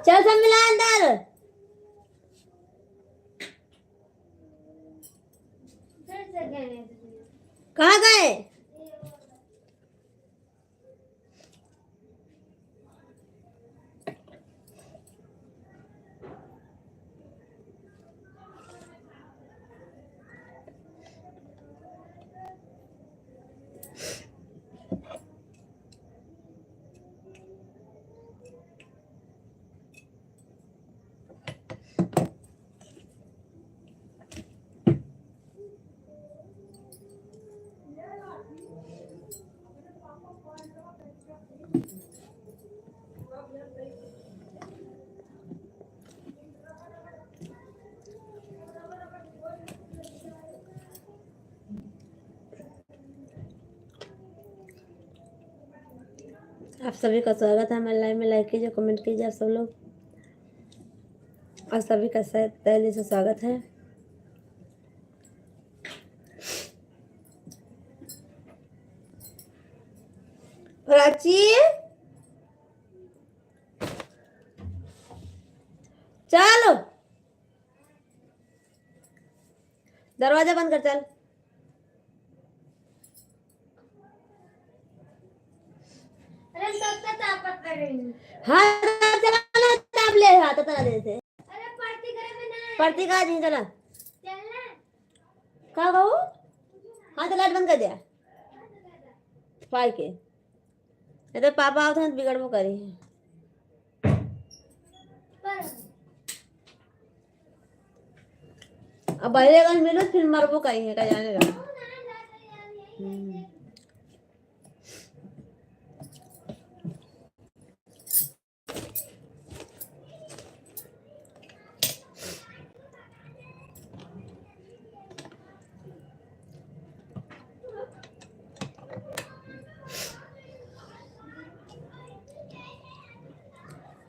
चल सब मिला अंदर। कहाँ गए? आप सभी का स्वागत है हमारे लाइव में। लाइक कीजिए, कमेंट कीजिए आप सब लोग। आप सभी का तहे दिल से स्वागत है। प्राची चलो दरवाजा बंद कर चल। हाँ चला ताप ले हाथ तला देते। पढ़ती कहाँ जी चला कहाँ गऊ। हाँ तो लाइट बंद कर दिया पाई के। नहीं तो पापा आओ तो बिगड़ वो करी है। अब बहरे अगर मिलो फिर मरबो कहीं है का जाने लगा।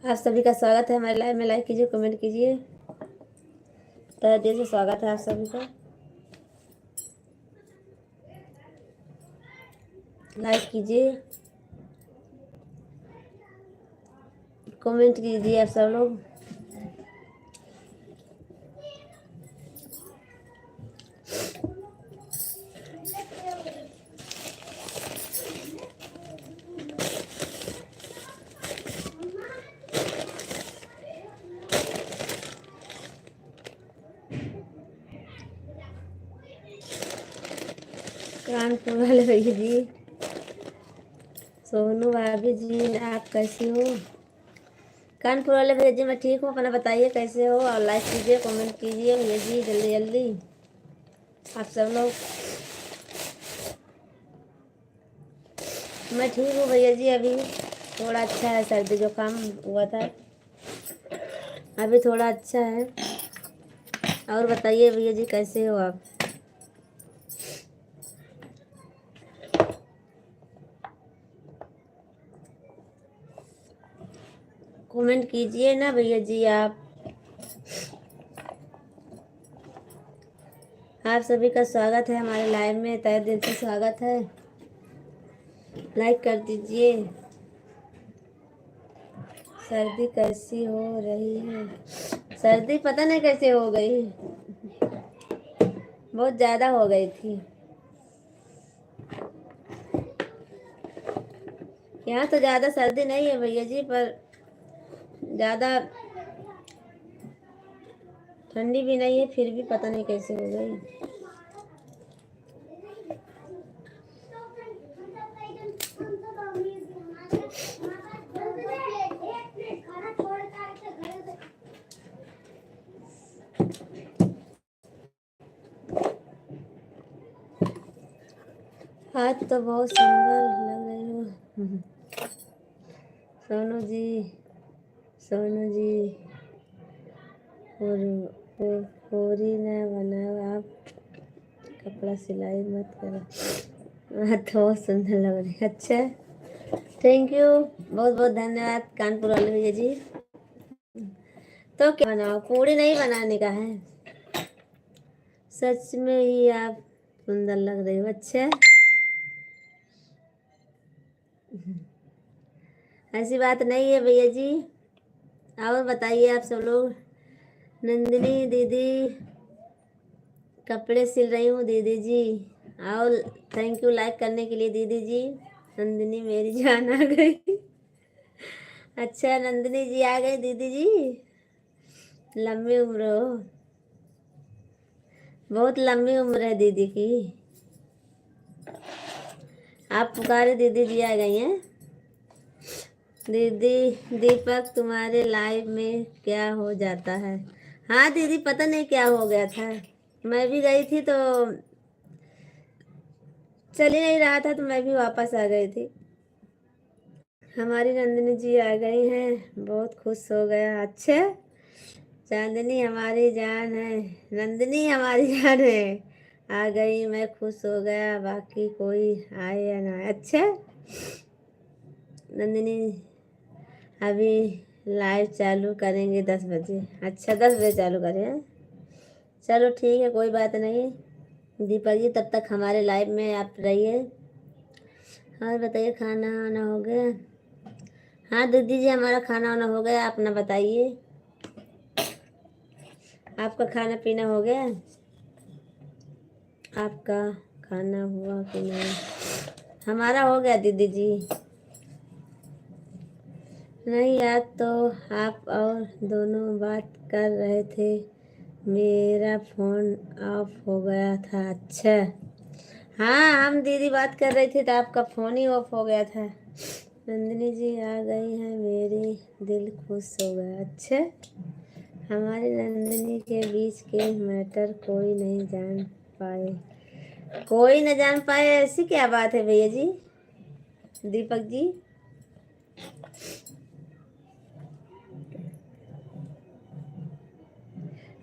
आप सभी का स्वागत है हमारे लाइव में। लाइक कीजिए, कमेंट कीजिए। तहे दिल से स्वागत है आप सभी का। लाइक कीजिए, कमेंट कीजिए आप सब लोग। कानपुर वाले भैया जी, सोनू भाभी जी, आप कैसे हो? कानपुर वाले भैया जी मैं ठीक हूँ, अपना बताइए कैसे हो। और लाइक कीजिए, कमेंट कीजिए भैया जी जल्दी जल्दी आप सब लोग। मैं ठीक हूँ भैया जी, अभी थोड़ा अच्छा है। सर्दी जुकाम हुआ था, अभी थोड़ा अच्छा है। और बताइए भैया जी कैसे हो आप? कमेंट कीजिए ना भैया जी आप सभी का स्वागत है हमारे लाइव में। तहे दिल से स्वागत है। लाइक कर दीजिए। सर्दी कैसी हो रही है? सर्दी पता नहीं कैसे हो गई, बहुत ज़्यादा हो गई थी। यहाँ तो ज़्यादा सर्दी नहीं है भैया जी, पर ज़्यादा ठंडी भी नहीं है, फिर भी पता नहीं कैसे हो गई। आज तो बहुत सुंदर लग रही हो सोनू जी। सोनू जी पूरी न बनाओ आप, कपड़ा सिलाई मत करो। हाँ तो बहुत सुंदर लग रही है। अच्छा थैंक यू, बहुत बहुत धन्यवाद कानपुर वाले भैया जी। तो क्या बनाओ, पूरी नहीं बनाने का है? सच में ही आप सुंदर लग रही हो। अच्छा ऐसी बात नहीं है भैया जी, और बताइए आप सब लोग। नंदिनी दीदी कपड़े सिल रही हूँ दीदी जी। और थैंक यू लाइक करने के लिए दीदी जी। नंदिनी मेरी जान आ गई। अच्छा नंदिनी जी आ गई दीदी जी। लंबी उम्र हो, बहुत लंबी उम्र है दीदी की। आप पुकारे दीदी जी आ गई हैं। दीदी दीपक तुम्हारे लाइव में क्या हो जाता है? हाँ दीदी पता नहीं क्या हो गया था। मैं भी गई थी तो चल ही नहीं रहा था, तो मैं भी वापस आ गई थी। हमारी नंदिनी जी आ गई हैं, बहुत खुश हो गया। अच्छा चांदनी हमारी जान है, नंदिनी हमारी जान है, आ गई, मैं खुश हो गया, बाकी कोई आए या ना आए। अच्छा नंदिनी अभी लाइव चालू करेंगे 10 बजे। अच्छा 10 बजे चालू करें हैं? चलो ठीक है कोई बात नहीं। दीपक जी तब तक हमारे लाइव में आप रहिए। और बताइए खाना वाना हो गया? हाँ दीदी जी हमारा खाना वाना हो गया, अपना बताइए आपका खाना पीना हो गया? आपका खाना हुआ कि नहीं? हमारा हो गया दीदी जी। नहीं याद तो आप और दोनों बात कर रहे थे, मेरा फोन ऑफ हो गया था। अच्छा हाँ हम दीदी बात कर रही थी तो आपका फोन ही ऑफ हो गया था। नंदिनी जी आ गई हैं, मेरी दिल खुश हो गया। अच्छा हमारी नंदिनी के बीच के मैटर कोई नहीं जान पाए। कोई न जान पाए ऐसी क्या बात है भैया जी? दीपक जी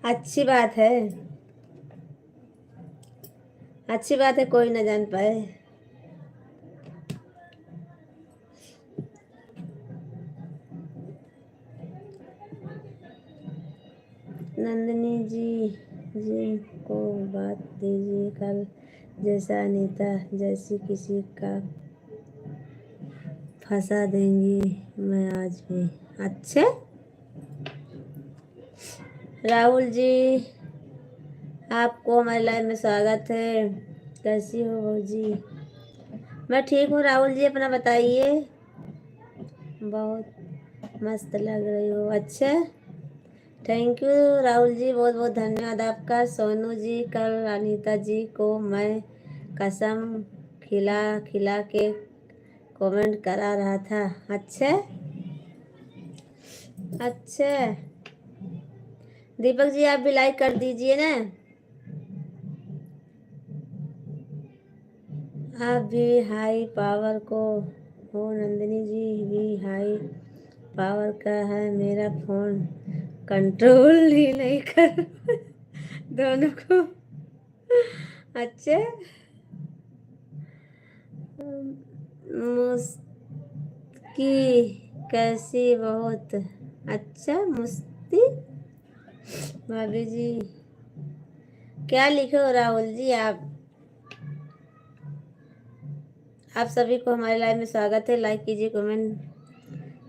अच्छी बात है, अच्छी बात है कोई न जान पाए। नंदिनी जी जी को बात दीजिए, कल जैसा अनीता जैसी किसी का फंसा देंगी मैं आज भी। अच्छे राहुल जी आपको हमारे लाइव में स्वागत है। कैसी हो बहू जी? मैं ठीक हूँ राहुल जी, अपना बताइए। बहुत मस्त लग रही हो। अच्छा थैंक यू राहुल जी, बहुत बहुत धन्यवाद आपका। सोनू जी कल अनीता जी को मैं कसम खिला खिला के कमेंट करा रहा था। अच्छा अच्छा दीपक जी आप भी लाइक कर दीजिए ना। आप भी हाई पावर को हो, नंदिनी जी भी हाई पावर का है, मेरा फोन कंट्रोल ही नहीं कर दोनों को। अच्छा मुस्की कैसी? बहुत अच्छा मुस्ती भाभी जी क्या लिखे हो राहुल जी आप सभी को हमारे लाइव में स्वागत है। लाइक कीजिए कमेंट।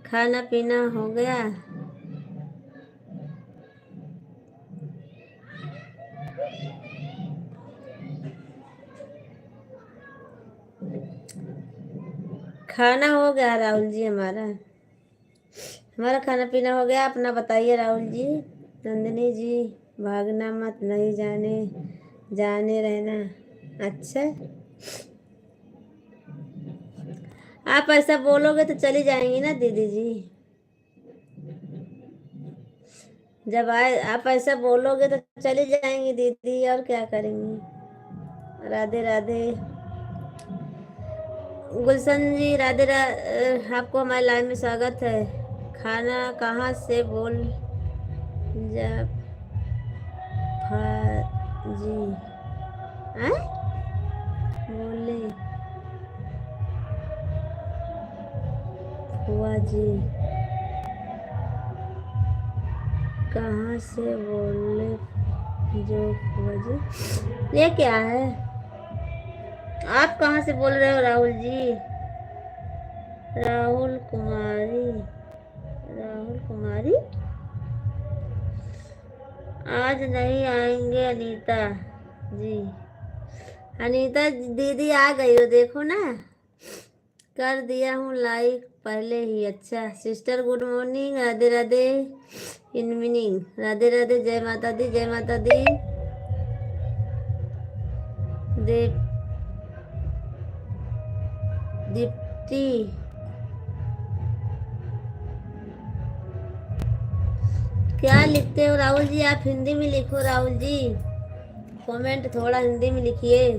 खाना पीना हो गया? खाना हो गया राहुल जी, हमारा खाना पीना हो गया, अपना बताइए राहुल जी। नंदिनी जी भागना मत, नहीं जाने जाने रहना। अच्छा आप ऐसा बोलोगे तो चली जाएंगी ना दीदी जी। जब आए आप ऐसा बोलोगे तो चली जाएंगी दीदी, और क्या करेंगी। राधे राधे गुलशन जी आपको हमारे लाइव में स्वागत है। खाना कहाँ से बोल जा जी हैं? बोले हुआ जी कहाँ से बोले जो हुआ जी, ये क्या है? आप कहाँ से बोल रहे हो राहुल जी? राहुल कुमारी, राहुल कुमारी आज नहीं आएंगे अनीता जी। अनीता दीदी आ गई हो, देखो ना, कर दिया हूँ लाइक पहले ही। अच्छा sister, good morning, Radhe Radhe, evening, Radhe Radhe, जय माता दी, जय माता दी। दीप्ति, क्या लिखते हो राहुल जी? आप हिंदी में लिखो राहुल जी, कमेंट थोड़ा हिंदी में लिखिए।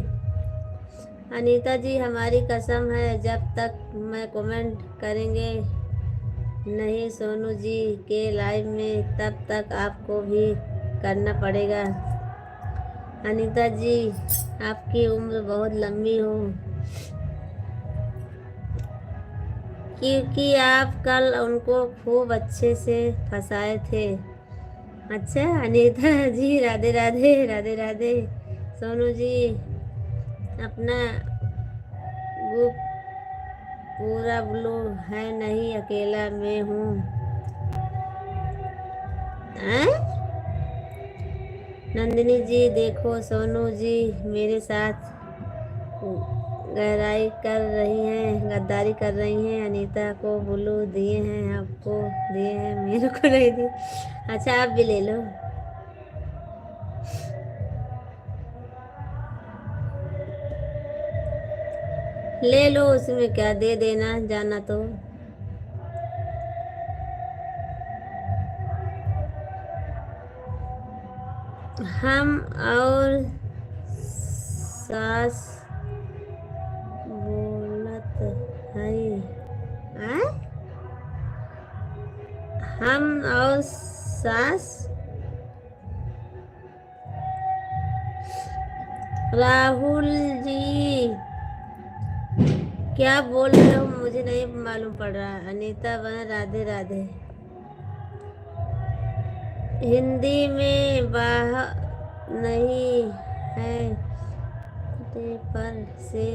अनीता जी हमारी कसम है, जब तक मैं कमेंट करेंगे नहीं सोनू जी के लाइव में, तब तक आपको भी करना पड़ेगा। अनीता जी आपकी उम्र बहुत लंबी हो, क्योंकि आप कल उनको खूब अच्छे से फंसाए थे। अच्छा अनीता जी, राधे राधे, राधे राधे। सोनू जी अपना ग्रुप पूरा ब्लू है, नहीं अकेला मैं हूँ। नंदिनी जी देखो, सोनू जी मेरे साथ गहराई कर रही हैं, गद्दारी कर रही हैं। अनीता को ब्लू दिए हैं, आपको दिए हैं, मेरे को नहीं दिए। अच्छा आप भी ले लो। ले लो, उसमें क्या, दे देना जाना तो। हम और सास बोलत हई। आ? हम और सास, राहुल जी क्या बोल रहे हो, मुझे नहीं मालूम पड़ रहा। अनीता बहन राधे राधे। हिंदी में बाह नहीं है, पर से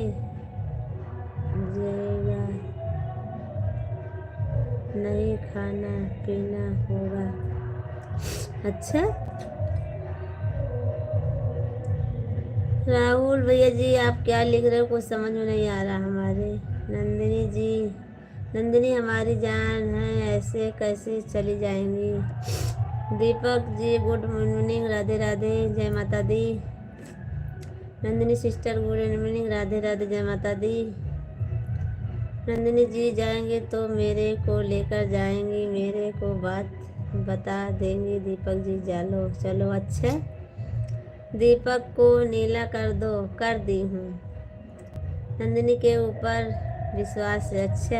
जाएगा, नहीं खाना पीना होगा। अच्छा राहुल भैया जी आप क्या लिख रहे हो, कुछ समझ में नहीं आ रहा हमारे। नंदिनी जी, नंदिनी हमारी जान है, ऐसे कैसे चली जाएंगी। दीपक जी गुड मॉर्निंग, राधे राधे, जय माता दी। Nandini sister good evening, Radhe Radhe, जय माता दी। नंदिनी जी जाएंगे तो मेरे को लेकर जाएंगी, मेरे को बात बता देंगी। दीपक जी चलो चलो। अच्छा दीपक को नीला कर दो, कर दी हूँ। नंदिनी के ऊपर विश्वास है। अच्छा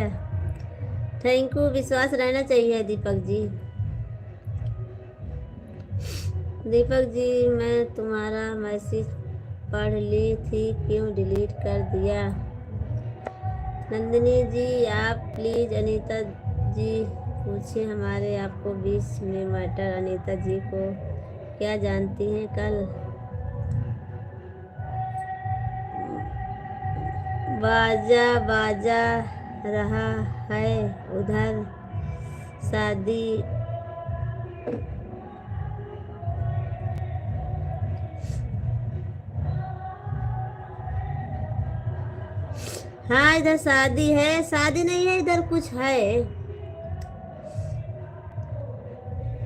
थैंक यू, विश्वास रहना चाहिए दीपक जी। दीपक जी मैं तुम्हारा मैसेज पढ़ ली थी, क्यों डिलीट कर दिया। नंदिनी जी आप प्लीज अनीता जी पूछिए हमारे आपको बीच में मैटर। अनीता जी को क्या जानती हैं, कल बाजा बाजा रहा है उधर, शादी हाँ इधर शादी है, शादी नहीं है इधर कुछ है।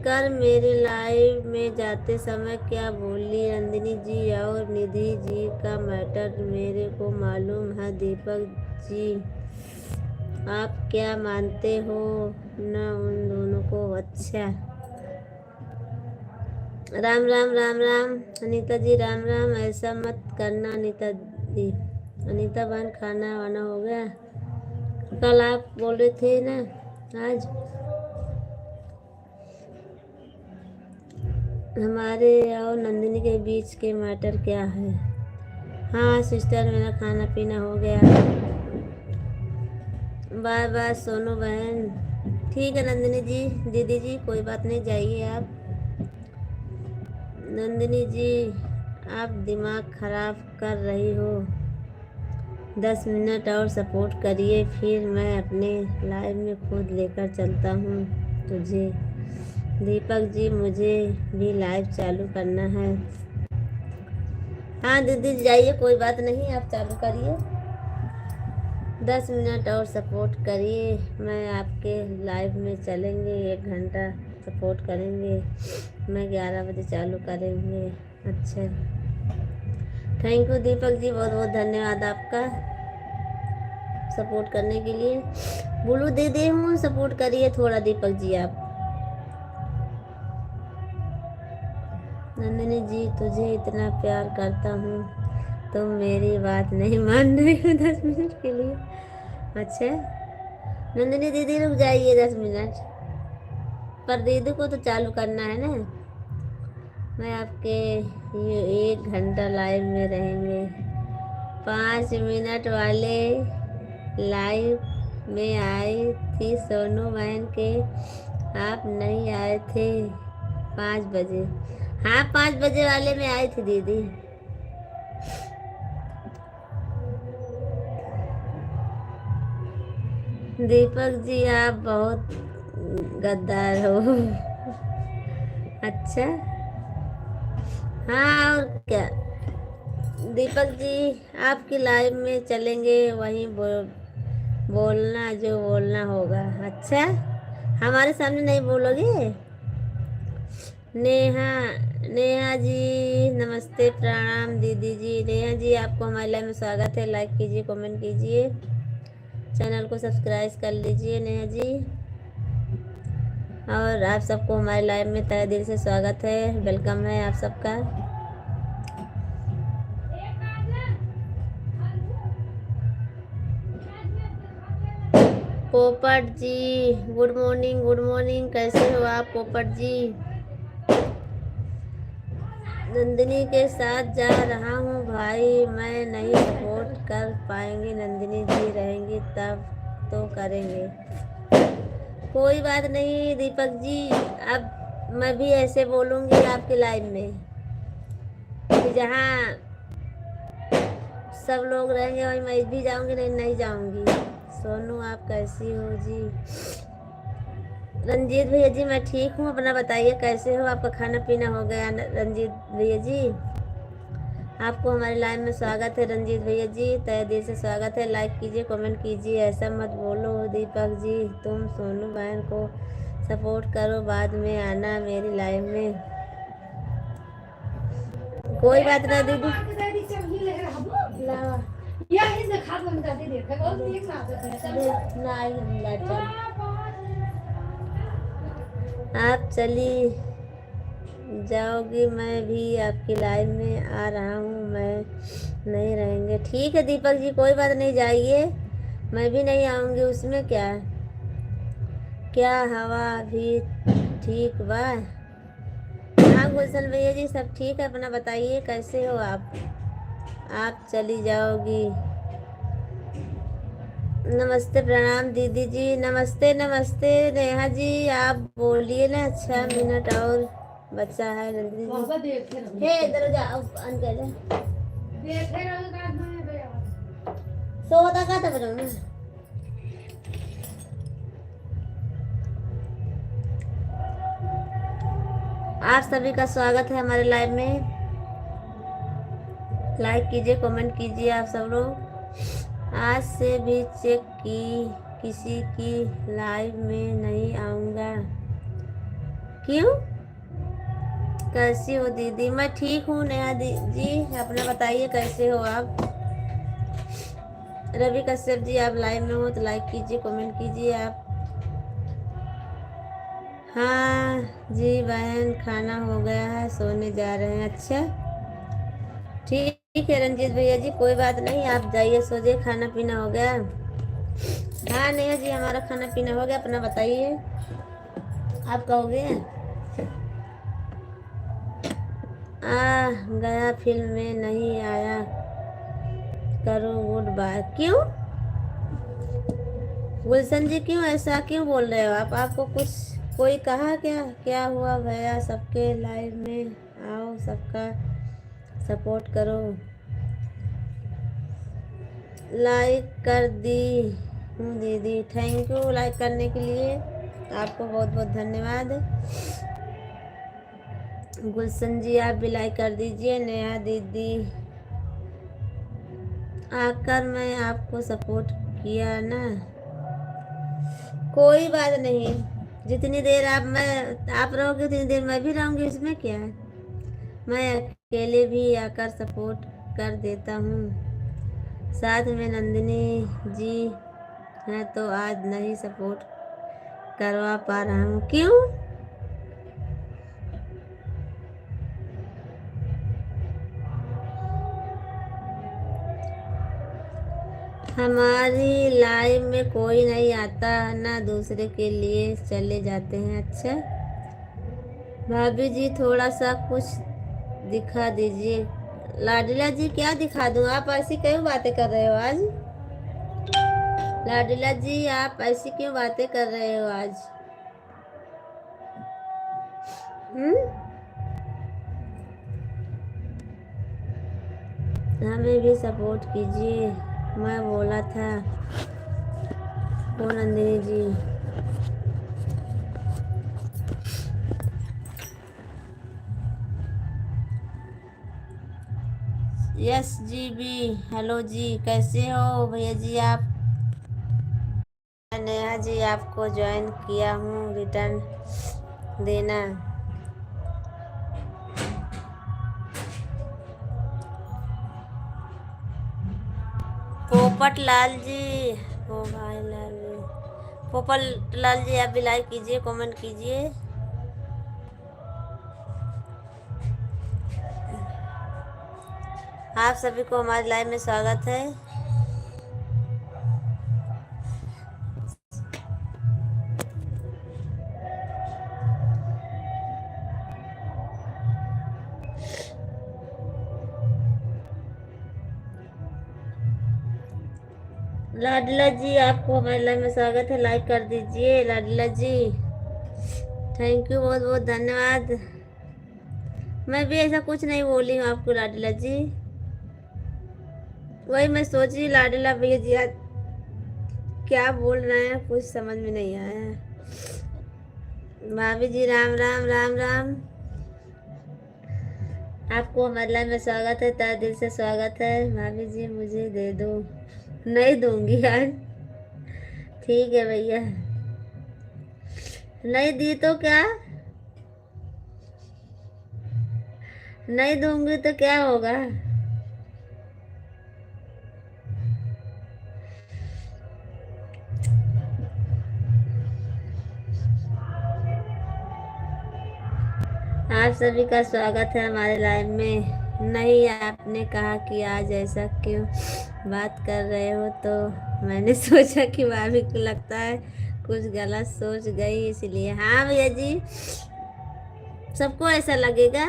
कर मेरे लाइव में जाते समय क्या बोली नंदिनी जी और निधि जी का मैटर मेरे को मालूम है। दीपक जी आप क्या मानते हो न उन दोनों को। अच्छा राम राम राम राम अनीता जी, राम राम। ऐसा मत करना अनीता दी। अनीता बहन खाना वाना हो गया, कल आप बोल रहे थे ना आज हमारे और नंदिनी के बीच के मैटर क्या है। हाँ सिस्टर मेरा खाना पीना हो गया, बाय बाय सोनू बहन। ठीक है नंदिनी जी, दीदी जी कोई बात नहीं, जाइए आप। नंदिनी जी आप दिमाग खराब कर रही हो, 10 मिनट और सपोर्ट करिए, फिर मैं अपने लाइव में खुद लेकर चलता हूँ तुझे। दीपक जी मुझे भी लाइव चालू करना है। हाँ दीदी जाइए, कोई बात नहीं, आप चालू करिए। 10 मिनट और सपोर्ट करिए, मैं आपके लाइव में चलेंगे, 1 घंटा सपोर्ट करेंगे, मैं 11 बजे चालू करेंगे। अच्छा, थैंक यू दीपक जी, बहुत बहुत धन्यवाद आपका सपोर्ट करने के लिए। बोलू दे दे हूँ, सपोर्ट करिए थोड़ा दीपक जी आप। नंदिनी जी तुझे इतना प्यार करता हूँ, तुम मेरी बात नहीं मान रही हो 10 मिनट के लिए। अच्छा नंदिनी दीदी रुक जाइए 10 मिनट, पर दीदी को तो चालू करना है ना। मैं आपके ये 1 घंटा लाइव में रहेंगे। 5 मिनट वाले लाइव में आई थी सोनू बहन के, आप नहीं आए थे 5 बजे। हाँ 5 बजे वाले में आई थी दीदी। दीपक जी आप बहुत गद्दार हो। अच्छा हाँ और क्या, दीपक जी आपकी लाइव में चलेंगे, वहीं बोलना जो बोलना होगा। अच्छा हमारे सामने नहीं बोलोगे। नेहा, नेहा जी नमस्ते, प्रणाम दीदी जी। नेहा जी आपको हमारे लाइव में स्वागत है, लाइक कीजिए, कमेंट कीजिए, चैनल को सब्सक्राइब कर लीजिए नेहा जी। और आप सबको हमारे लाइव में तहे दिल से स्वागत है, वेलकम है आप सबका। पोपट जी गुड मॉर्निंग, गुड मॉर्निंग, कैसे हो आप पोपट जी। नंदिनी के साथ जा रहा हूँ भाई, मैं नहीं सपोर्ट कर पाएंगी, नंदिनी जी रहेंगी तब तो करेंगे। कोई बात नहीं दीपक जी, अब मैं भी ऐसे बोलूँगी आपके लाइव में कि जहाँ सब लोग रहेंगे वहीं मैं भी जाऊँगी, नहीं नहीं जाऊँगी। सोनू आप कैसी हो जी। रंजीत भैया जी मैं ठीक हूँ, अपना बताइए कैसे हो, आपका खाना पीना हो गया रंजीत भैया जी। आपको हमारे लाइव में स्वागत है रंजीत भैया जी, तहे दिल से स्वागत है, लाइक कीजिए, कमेंट कीजिए। ऐसा मत बोलो दीपक जी, तुम सोनू बहन को सपोर्ट करो, बाद में आना मेरी लाइव में। कोई बात ना दीदी, आप चली जाओगी, मैं भी आपकी लाइव में आ रहा हूँ, मैं नहीं रहेंगे। ठीक है दीपक जी कोई बात नहीं, जाइए, मैं भी नहीं आऊँगी, उसमें क्या। क्या हवा भी ठीक बा। हाँ गुलशन भैया जी सब ठीक है, अपना बताइए कैसे हो आप चली जाओगी। नमस्ते प्रणाम दीदी जी, नमस्ते नमस्ते नेहा जी, आप बोलिए ना। 6 मिनट और बच्चा है नंदिनी जी। हे इधर जाओ अंकल सोदा का तो बनो ना। आप सभी का स्वागत है हमारे लाइव में, लाइक कीजिए, कमेंट कीजिए आप सब लोग। आज से भी चेक की किसी की लाइव में नहीं आऊँगा। क्यों, कैसी हो दीदी। मैं ठीक हूँ नेहा जी, अपना बताइए कैसे हो आप। रवि कश्यप जी आप लाइव में हो तो लाइक कीजिए, कमेंट कीजिए आप। हाँ जी बहन खाना हो गया है, सोने जा रहे हैं। अच्छा ठीक है रंजीत भैया जी, कोई बात नहीं, आप जाइए सो जाइए, खाना पीना हो गया। हाँ नेहा जी हमारा खाना पीना हो गया, अपना बताइए आप कहोगे। आ गया फिल्म में नहीं आया करो गुड बाय। क्यों गुलशन जी, क्यों ऐसा क्यों बोल रहे हो आप। आपको कुछ कोई कहा क्या, क्या हुआ भैया। सबके लाइव में आओ, सबका सपोर्ट करो। लाइक कर दी हूँ दीदी, थैंक यू लाइक करने के लिए, आपको बहुत बहुत धन्यवाद। गुलशन जी आप भी लाइक कर दीजिए। नेहा दीदी आकर मैं आपको सपोर्ट किया ना, कोई बात नहीं। जितनी देर आप रहोगे उतनी देर मैं भी रहूंगी, इसमें क्या है। मैं अकेले भी आकर सपोर्ट कर देता हूँ। साथ में नंदिनी जी हैं तो आज नहीं सपोर्ट करवा पा रहा हूँ। क्यों? हमारी लाइफ में कोई नहीं आता ना, दूसरे के लिए चले जाते हैं। अच्छा भाभी जी थोड़ा सा कुछ दिखा दीजिए। लाडला जी क्या दिखा दूं? आप ऐसी क्यों बातें कर रहे हो आज? लाडला जी आप ऐसी क्यों बातें कर रहे हो आज? हमें भी सपोर्ट कीजिए, मैं बोला था। ओ नंदिनी जी यस जी भी हेलो जी, कैसे हो भैया जी आप? मैं नेहा जी आपको ज्वाइन किया हूँ, रिटर्न देना। पोपट लाल जी, ओ भाई लाल जी, पोपट लाल जी आप भी लाइक कीजिए, कमेंट कीजिए। आप सभी को हमारे लाइव में स्वागत है। लाडला जी आपको हमारे लाइव में स्वागत है, लाइक कर दीजिए लाडला जी। थैंक यू, बहुत बहुत धन्यवाद। मैं भी ऐसा कुछ नहीं बोली हूँ आपको लाडला जी। वही मैं सोची लाडला भैया जी आज क्या बोल रहे हैं, कुछ समझ में नहीं आया। भाभी जी राम राम राम राम। आपको हमारे लाइव में स्वागत है, तहे दिल से स्वागत है। भाभी जी मुझे दे दो। नहीं दूंगी आज। ठीक है भैया, नहीं दी तो क्या? नहीं दूंगी तो क्या होगा? आप सभी का स्वागत है हमारे लाइव में। नहीं आपने कहा कि आज ऐसा क्यों बात कर रहे हो, तो मैंने सोचा कि भाभी को लगता है कुछ गलत सोच गई इसलिए। हाँ भैया जी, सबको ऐसा लगेगा,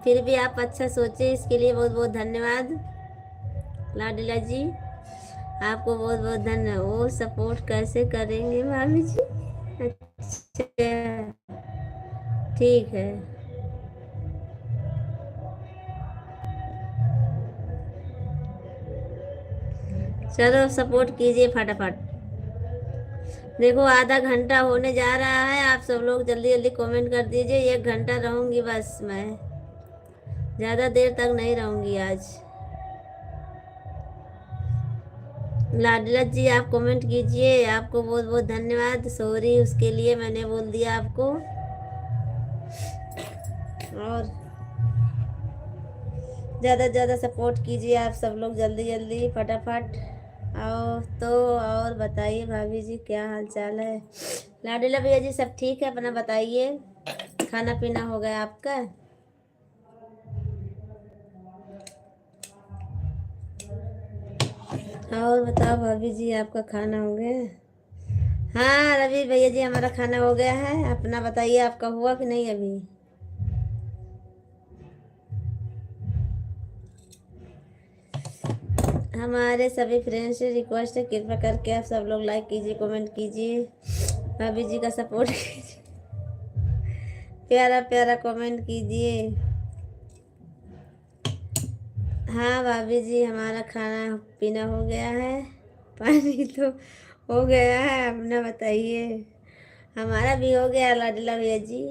फिर भी आप अच्छा सोचे, इसके लिए बहुत बहुत धन्यवाद लाडला जी। आपको बहुत बहुत धन्यवाद। वो सपोर्ट कैसे करेंगे भाभी जी? अच्छा ठीक है। चलो सपोर्ट कीजिए फटाफट। देखो आधा घंटा होने जा रहा है, आप सब लोग जल्दी जल्दी कमेंट कर दीजिए। 1 घंटा रहूंगी बस, मैं ज़्यादा देर तक नहीं रहूंगी आज। लाडला जी आप कमेंट कीजिए, आपको बहुत बहुत धन्यवाद। सॉरी उसके लिए, मैंने बोल दिया आपको। और ज़्यादा से ज़्यादा सपोर्ट कीजिए आप सब लोग, जल्दी जल्दी फटाफट आओ। तो और बताइए भाभी जी क्या हाल चाल है? लाडला भैया जी सब ठीक है? अपना बताइए, खाना पीना हो गया आपका? और बताओ भाभी जी आपका खाना हो गया? हाँ रवि भैया जी हमारा खाना हो गया है। अपना बताइए आपका हुआ कि नहीं अभी? हमारे सभी फ्रेंड्स से रिक्वेस्ट है, कृपया करके आप सब लोग लाइक कीजिए, कमेंट कीजिए, भाभी जी का सपोर्ट कीजिए, प्यारा प्यारा कमेंट कीजिए। हाँ भाभी जी हमारा खाना पीना हो गया है, पानी तो हो गया है। अपना बताइए। हमारा भी हो गया लाडला भैया जी।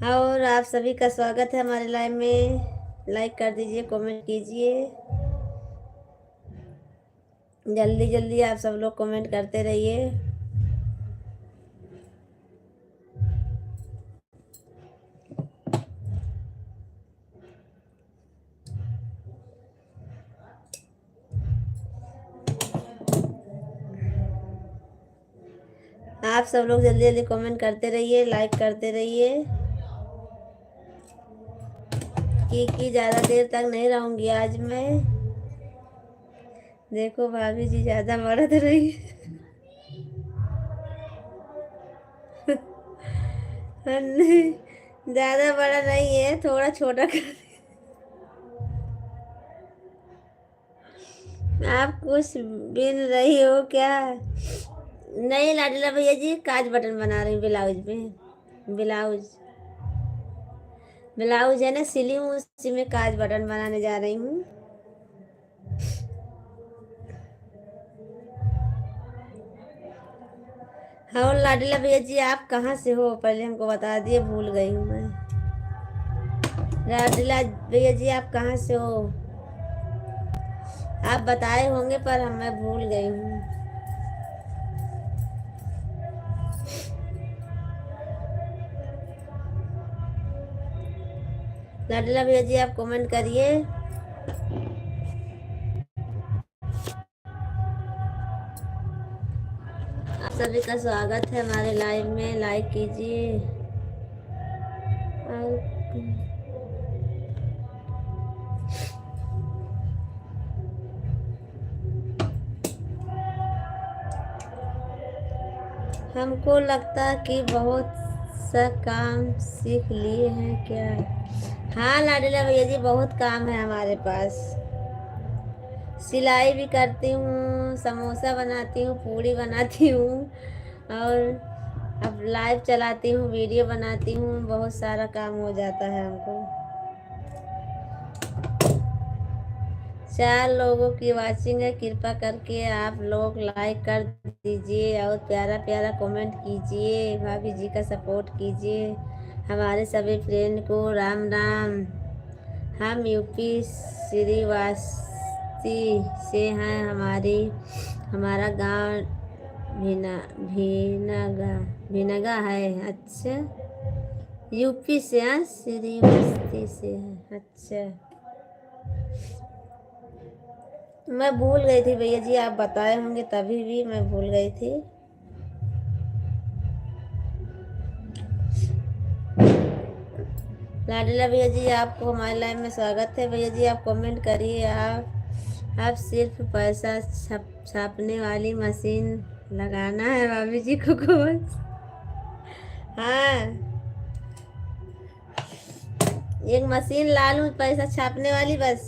और आप सभी का स्वागत है हमारे लाइव में। लाइक कर दीजिए, कमेंट कीजिए, जल्दी जल्दी आप सब लोग कमेंट करते रहिए। आप सब लोग जल्दी जल्दी कमेंट करते रहिए, लाइक करते रहिए। कि ज़्यादा देर तक नहीं रहूँगी आज मैं। देखो भाभी जी ज़्यादा मर्द रही नहीं, ज़्यादा बड़ा नहीं है, थोड़ा छोटा कर। आप कुछ बिन रही हो क्या? नहीं लाडला भैया जी, काज बटन बना रही हूँ ब्लाउज में। ब्लाउज ब्लाउज है ना, सिली हूँ, उसी में काज बटन बनाने जा रही हूँ। हाँ लाडला भैया जी, आप कहाँ से हो पहले हमको बता दिए, भूल गई हूँ मैं। लाडला भैया जी आप कहाँ से हो? आप बताए होंगे पर मैं भूल गई हूँ। लाडला भैया जी आप कमेंट करिए। आप सभी का स्वागत है हमारे लाइव में, लाइक कीजिए। हमको लगता कि बहुत सा काम सीख लिए हैं क्या? हाँ लाडला भैया जी, बहुत काम है हमारे पास। सिलाई भी करती हूँ, समोसा बनाती हूँ, पूड़ी बनाती हूँ, और अब लाइव चलाती हूँ, वीडियो बनाती हूँ, बहुत सारा काम हो जाता है हमको। 4 लोगों की वाचिंग है, कृपा करके आप लोग लाइक कर दीजिए और प्यारा प्यारा कमेंट कीजिए, भाभी जी का सपोर्ट कीजिए। हमारे सभी फ्रेंड को राम राम। हम यूपी श्रीवास्ती से हैं। हमारा गांव भीनगा है। अच्छा, यूपी से? हाँ, श्रीवास्ती से है। अच्छा, मैं भूल गई थी भैया जी, आप बताए होंगे तभी भी मैं भूल गई थी। लाडला भैया जी आपको हमारे लाइव में स्वागत है। भैया जी आप कमेंट करिए। आप सिर्फ पैसा छापने वाली मशीन लगाना है भाभी जी को बस। हाँ, एक मशीन ला लूं पैसा छापने वाली, बस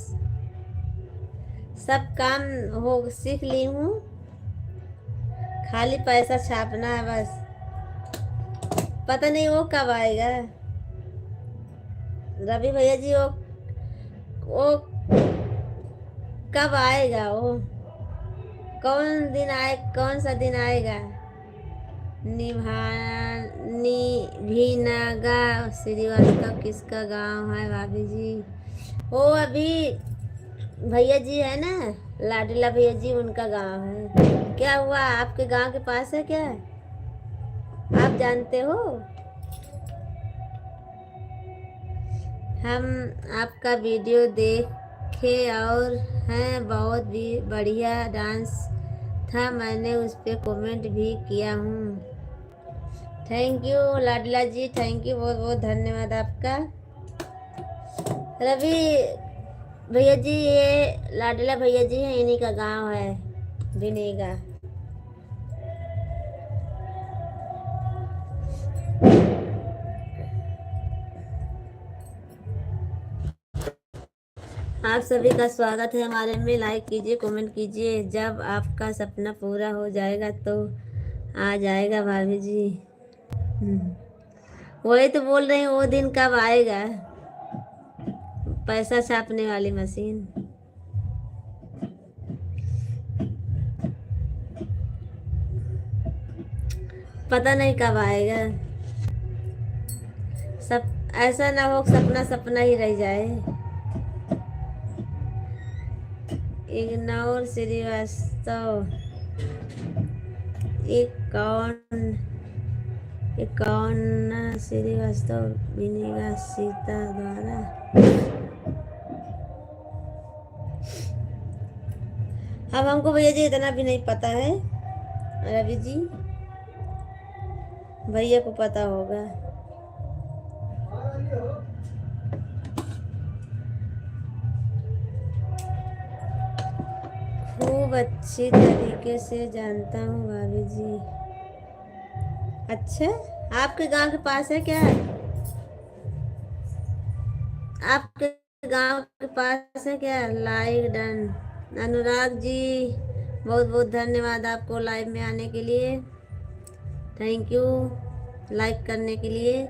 सब काम हो सीख ली हूँ, खाली पैसा छापना है बस। पता नहीं वो कब आएगा रवि भैया जी, वो कब आएगा? वो कौन सा दिन आएगा? निभिनगा श्रीवास्तव किसका गांव है भाभी जी? वो अभी भैया जी है ना, लाडला भैया जी, उनका गांव है। क्या हुआ, आपके गांव के पास है क्या? आप जानते हो? हम आपका वीडियो देखे और हैं, बहुत भी बढ़िया डांस था, मैंने उस पर कमेंट भी किया हूँ। थैंक यू लाडला जी, थैंक यू, बहुत बहुत धन्यवाद आपका। रवि भैया जी, ये लाडला भैया जी हैं, इन्हीं का गांव है बिनेगा। आप सभी का स्वागत है हमारे में, लाइक कीजिए, कमेंट कीजिए। जब आपका सपना पूरा हो जाएगा तो आ जाएगा भाभी जी। वही तो बोल रही हूँ, वो दिन कब आएगा? पैसा छापने वाली मशीन पता नहीं कब आएगा। सब ऐसा ना हो कि सपना सपना ही रह जाए। इग्नोर श्रीवास्तव। एक कौन, एक कौन श्रीवास्तव बिनेगा सीता द्वारा। अब हमको भैया जी इतना भी नहीं पता है, रवि जी, भैया को पता होगा। खूब अच्छी तरीके से जानता हूँ भाभी जी। अच्छा, आपके गांव के पास है क्या? आपके गांव के पास है क्या? Like done. अनुराग जी बहुत बहुत धन्यवाद आपको लाइव में आने के लिए। थैंक यू लाइक करने के लिए।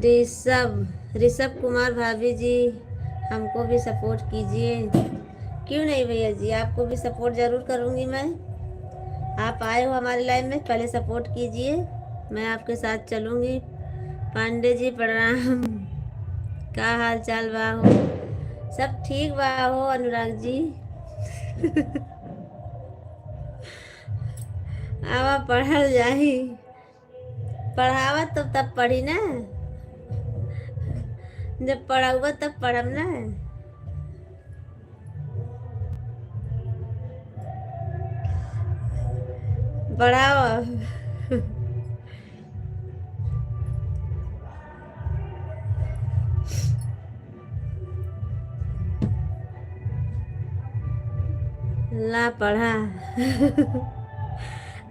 ऋषभ ऋषभ कुमार भाभी जी हमको भी सपोर्ट कीजिए। क्यों नहीं भैया जी, आपको भी सपोर्ट जरूर करूंगी मैं। आप आए हो हमारे लाइव में, पहले सपोर्ट कीजिए, मैं आपके साथ चलूंगी। पांडे जी प्रणाम। का हाल चाल बा हो? सब ठीक बा हो अनुराग जी? अब पढ़ल जाही, पढ़ावत तो तब पढ़ी ना, जब पढ़ाऊबा तब पढ़म ना। पढ़ाओ। ला पढ़ा।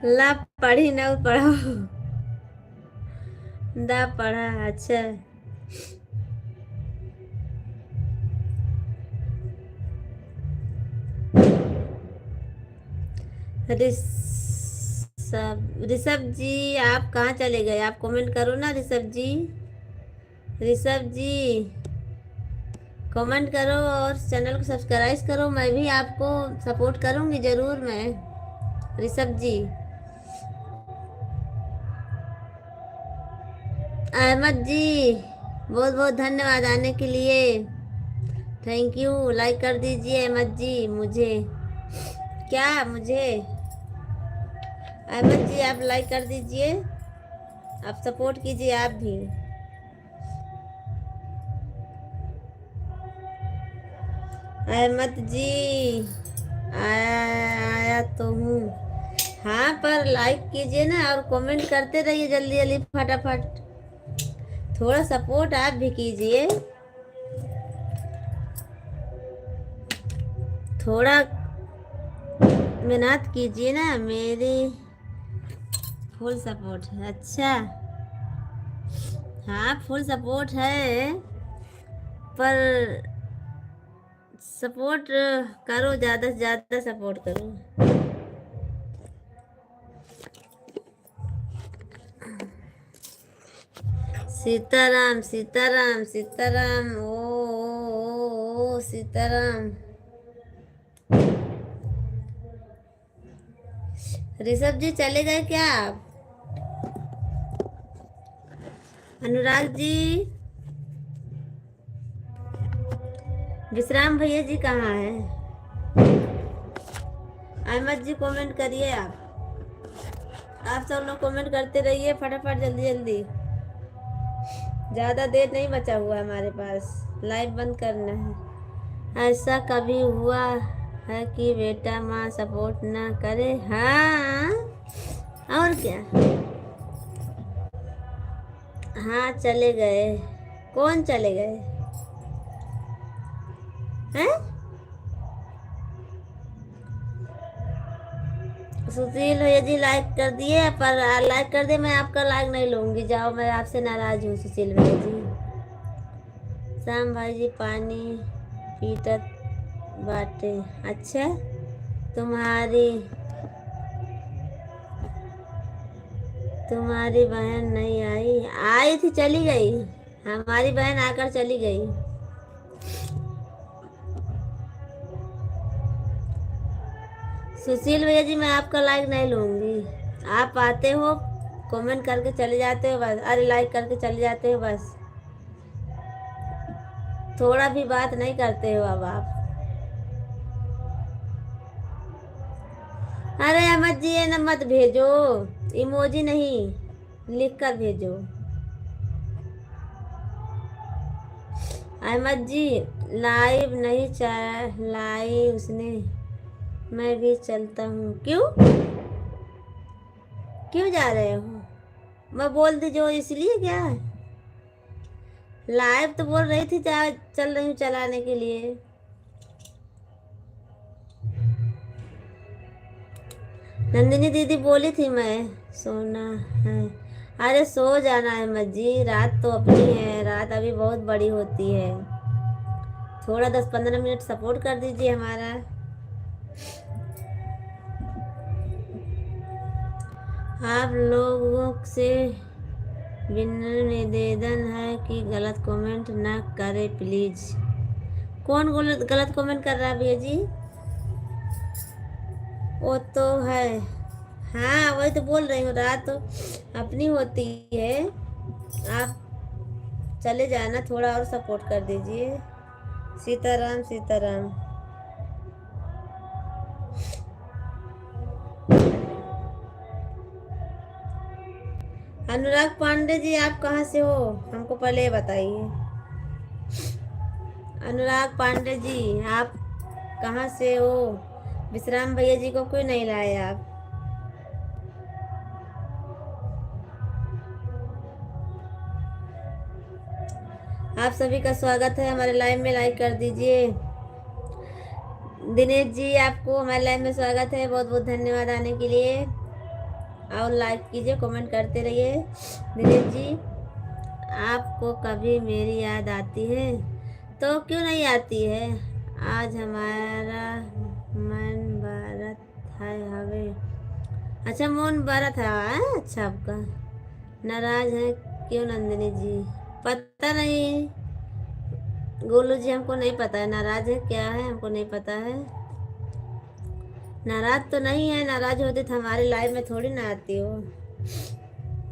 ला पढ़ी ना पढ़ाओ। दा पढ़ा। अच्छा, ऋषभ जी आप कहाँ चले गए? आप कमेंट करो ना ऋषभ जी। ऋषभ जी कमेंट करो और चैनल को सब्सक्राइब करो, मैं भी आपको सपोर्ट करूंगी जरूर मैं। ऋषभ जी, अहमद जी बहुत बहुत धन्यवाद आने के लिए। थैंक यू, लाइक कर दीजिए अहमद जी मुझे। क्या मुझे? अहमद जी आप लाइक कर दीजिए, आप सपोर्ट कीजिए आप भी। अहमद जी आया तो हूँ। हाँ पर लाइक कीजिए ना और कमेंट करते रहिए जल्दी जल्दी फटाफट। थोड़ा सपोर्ट आप भी कीजिए, थोड़ा मेहनत कीजिए ना। मेरी फुल सपोर्ट है। अच्छा, हाँ फुल सपोर्ट है, पर सपोर्ट करो, ज़्यादा से ज़्यादा सपोर्ट करो। सीताराम सीताराम सीताराम, ओ सीताराम। ऋषभ जी चले गए क्या आप? अनुराग जी, विश्राम भैया जी कहाँ है? अहमद जी कमेंट करिए आप सब लोग कमेंट करते रहिए फटाफट जल्दी जल्दी। ज़्यादा देर नहीं बचा हुआ है हमारे पास, लाइव बंद करना है। ऐसा कभी हुआ है कि बेटा माँ सपोर्ट ना करे? हाँ और क्या। हाँ चले गए। कौन चले गए हैं? सुशील भैया जी लाइक कर दिए, पर लाइक कर दे, मैं आपका लाइक नहीं लूंगी, जाओ, मैं आपसे नाराज हूँ सुशील भैया जी। श्याम भाई जी पानी पीटत बाटे। अच्छा, तुम्हारी तुम्हारी बहन नहीं आई? आई थी चली गई, हमारी बहन आकर चली गई। सुशील भैया जी मैं आपका लाइक नहीं लूंगी, आप आते हो कमेंट करके चले जाते हो बस, अरे लाइक करके चले जाते हो बस, थोड़ा भी बात नहीं करते हो अब आप। अरे अहमद जी ये न मत भेजो, इमोजी नहीं, लिख कर भेजो। अहमद जी लाइव नहीं लाई उसने, मैं भी चलता हूँ। क्यों क्यों जा रहे हो? मैं बोल दी जो इसलिए क्या? लाइव तो बोल रही थी चल रही हूँ चलाने के लिए। नंदिनी दीदी बोली थी मैं सोना है। अरे सो जाना है अहमद जी, रात तो अपनी है, रात अभी बहुत बड़ी होती है, थोड़ा 10-15 मिनट सपोर्ट कर दीजिए हमारा। आप लोगों से विनम्र निवेदन है कि गलत कमेंट ना करें प्लीज। कौन गलत गलत कमेंट कर रहा है भैया जी? वो तो है, हाँ वही तो बोल रही हूँ, रात तो अपनी होती है, आप चले जाना, थोड़ा और सपोर्ट कर दीजिए। सीताराम सीताराम। अनुराग पांडे जी आप कहाँ से हो, हमको पहले बताइए। अनुराग पांडे जी आप कहाँ से हो? विश्राम भैया जी को क्यों नहीं लाए आप? आप सभी का स्वागत है हमारे लाइव में, लाइक कर दीजिए। दिनेश जी आपको हमारे लाइव में स्वागत है, बहुत बहुत धन्यवाद आने के लिए। और लाइक कीजिए, कमेंट करते रहिए। दिनेश जी आपको कभी मेरी याद आती है? तो क्यों नहीं आती है, आज हमारा मन भारत है हवे। अच्छा मौन भारत है, अच्छा आपका नाराज है क्यों नंदिनी जी? पता नहीं गोलू जी, हमको नहीं पता है नाराज है क्या है, हमको नहीं पता है। नाराज तो नहीं है, नाराज होती तो हमारे लाइफ में थोड़ी ना आती हो।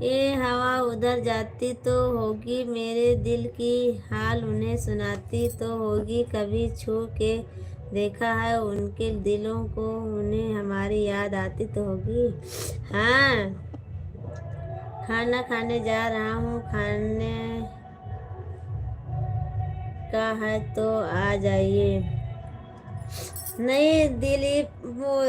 ये हवा उधर जाती तो होगी, मेरे दिल की हाल उन्हें सुनाती तो होगी, कभी छू के देखा है उनके दिलों को, उन्हें हमारी याद आती तो होगी। हाँ खाना खाने जा रहा हूँ, खाने का है तो आ जाइए। नहीं दिलीप वो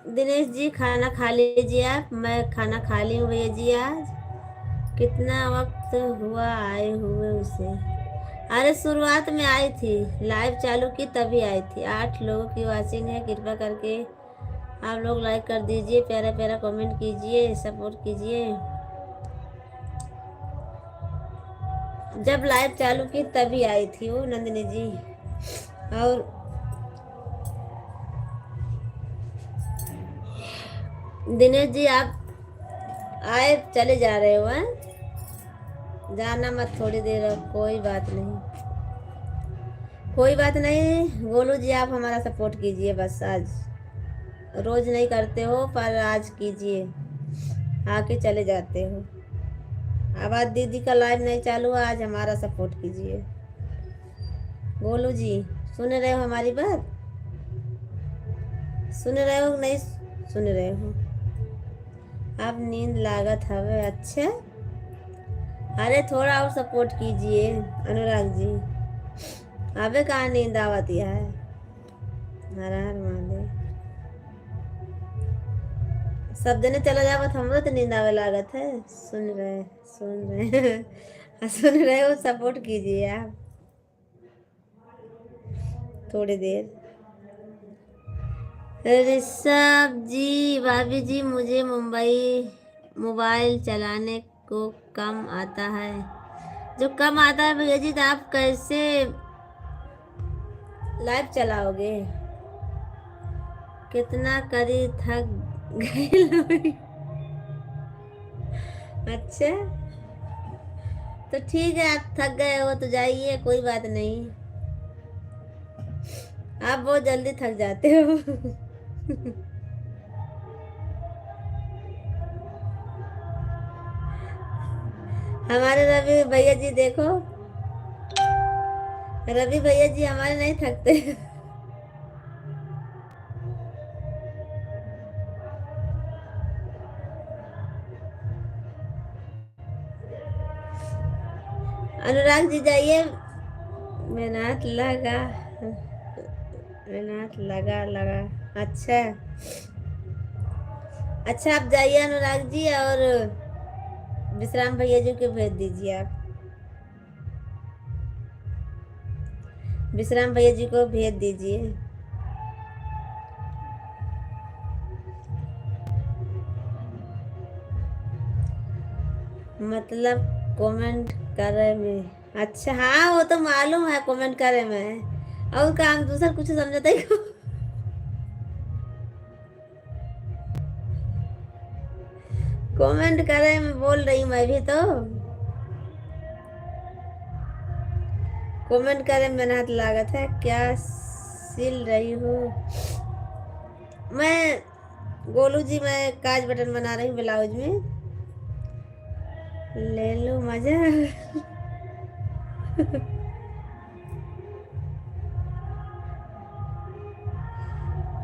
दिनेश जी खाना खा लीजिए आप, मैं खाना खा ली हूँ भैया जी आज। कितना वक्त हुआ आए हुए उसे? अरे शुरुआत में आई थी, लाइव चालू की तभी आई थी। 8 लोगों की वॉचिंग है, कृपया करके आप लोग लाइक कर दीजिए, प्यारा प्यारा कमेंट कीजिए, सपोर्ट कीजिए। जब लाइव चालू की तभी आई थी वो नंदिनी जी। और दिनेश जी आप आए चले जा रहे हो हैं? जाना मत थोड़ी देर, अब कोई बात नहीं, कोई बात नहीं। गोलू जी आप हमारा सपोर्ट कीजिए बस, आज रोज नहीं करते हो पर आज कीजिए, आके चले जाते हो। अब आज दीदी का लाइव नहीं चालू है, आज हमारा सपोर्ट कीजिए। गोलू जी सुन रहे हो हमारी बात? सुन रहे हो नहीं सुन रहे हो? अब नींद लागत हवे, अच्छा अरे थोड़ा और सपोर्ट कीजिए अनुराग जी, अबे कहाँ नींद आवती है। हर हर महादेव। सब जने चला जावत हमरो तो नींद आवे लागत है। सुन रहे हो, सपोर्ट कीजिए आप थोड़ी देर। ऋषभ जी भाभी जी मुझे मोबाइल चलाने को कम आता है। जो कम आता है भैया जी तो आप कैसे लाइव चलाओगे? कितना करी थक गए लोग। अच्छा तो ठीक है, आप थक गए हो तो जाइए, कोई बात नहीं, आप बहुत जल्दी थक जाते हो। हमारे रवि भैया जी देखो, रवि भैया जी हमारे नहीं थकते। अनुराग जी जाइए। मेहनत लगा, मेहनत लगा लगा। अच्छा, अच्छा आप जाइए अनुराग जी, और विश्राम भैया जी को भेज दीजिए आप। विश्राम भैया जी को भेज दीजिए। मतलब कमेंट करे में। अच्छा हाँ, वो तो मालूम है कमेंट करे में, और काम दूसरा कुछ समझते ही। कमेंट करे में बोल रही हूँ मैं भी तो। कमेंट करे मेहनत लागत है क्या, सिल रही हूँ मैं। गोलू जी मैं काज बटन बना रही हूँ ब्लाउज में, ले लो मजा।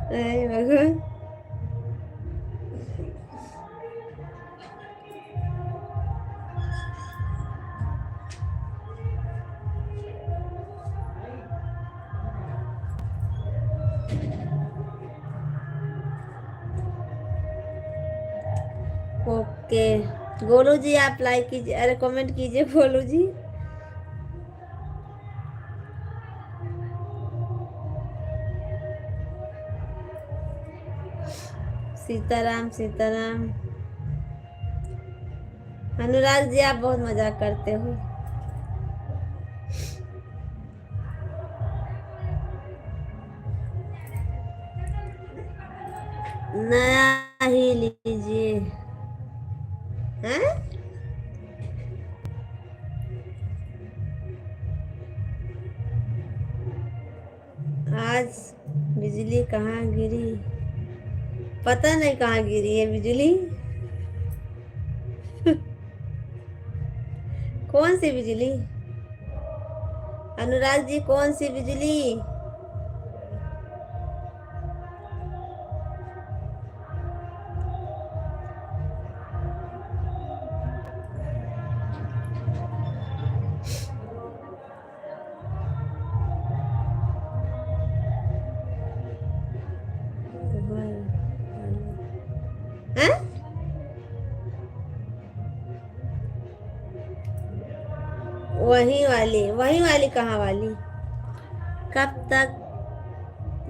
अरे भगवान। ओके गोलू जी आप लाइक कीजिए, अरे कमेंट कीजिए गोलू जी। सीताराम सीताराम। अनुराग जी आप बहुत मजाक करते हो। नया ही लीजिए। हैं? आज बिजली कहाँ गिरी, पता नहीं कहाँ गिरी है बिजली। कौन सी बिजली? अनुराग जी कौन सी बिजली? हैं? वही वाली कहाँ वाली? कब तक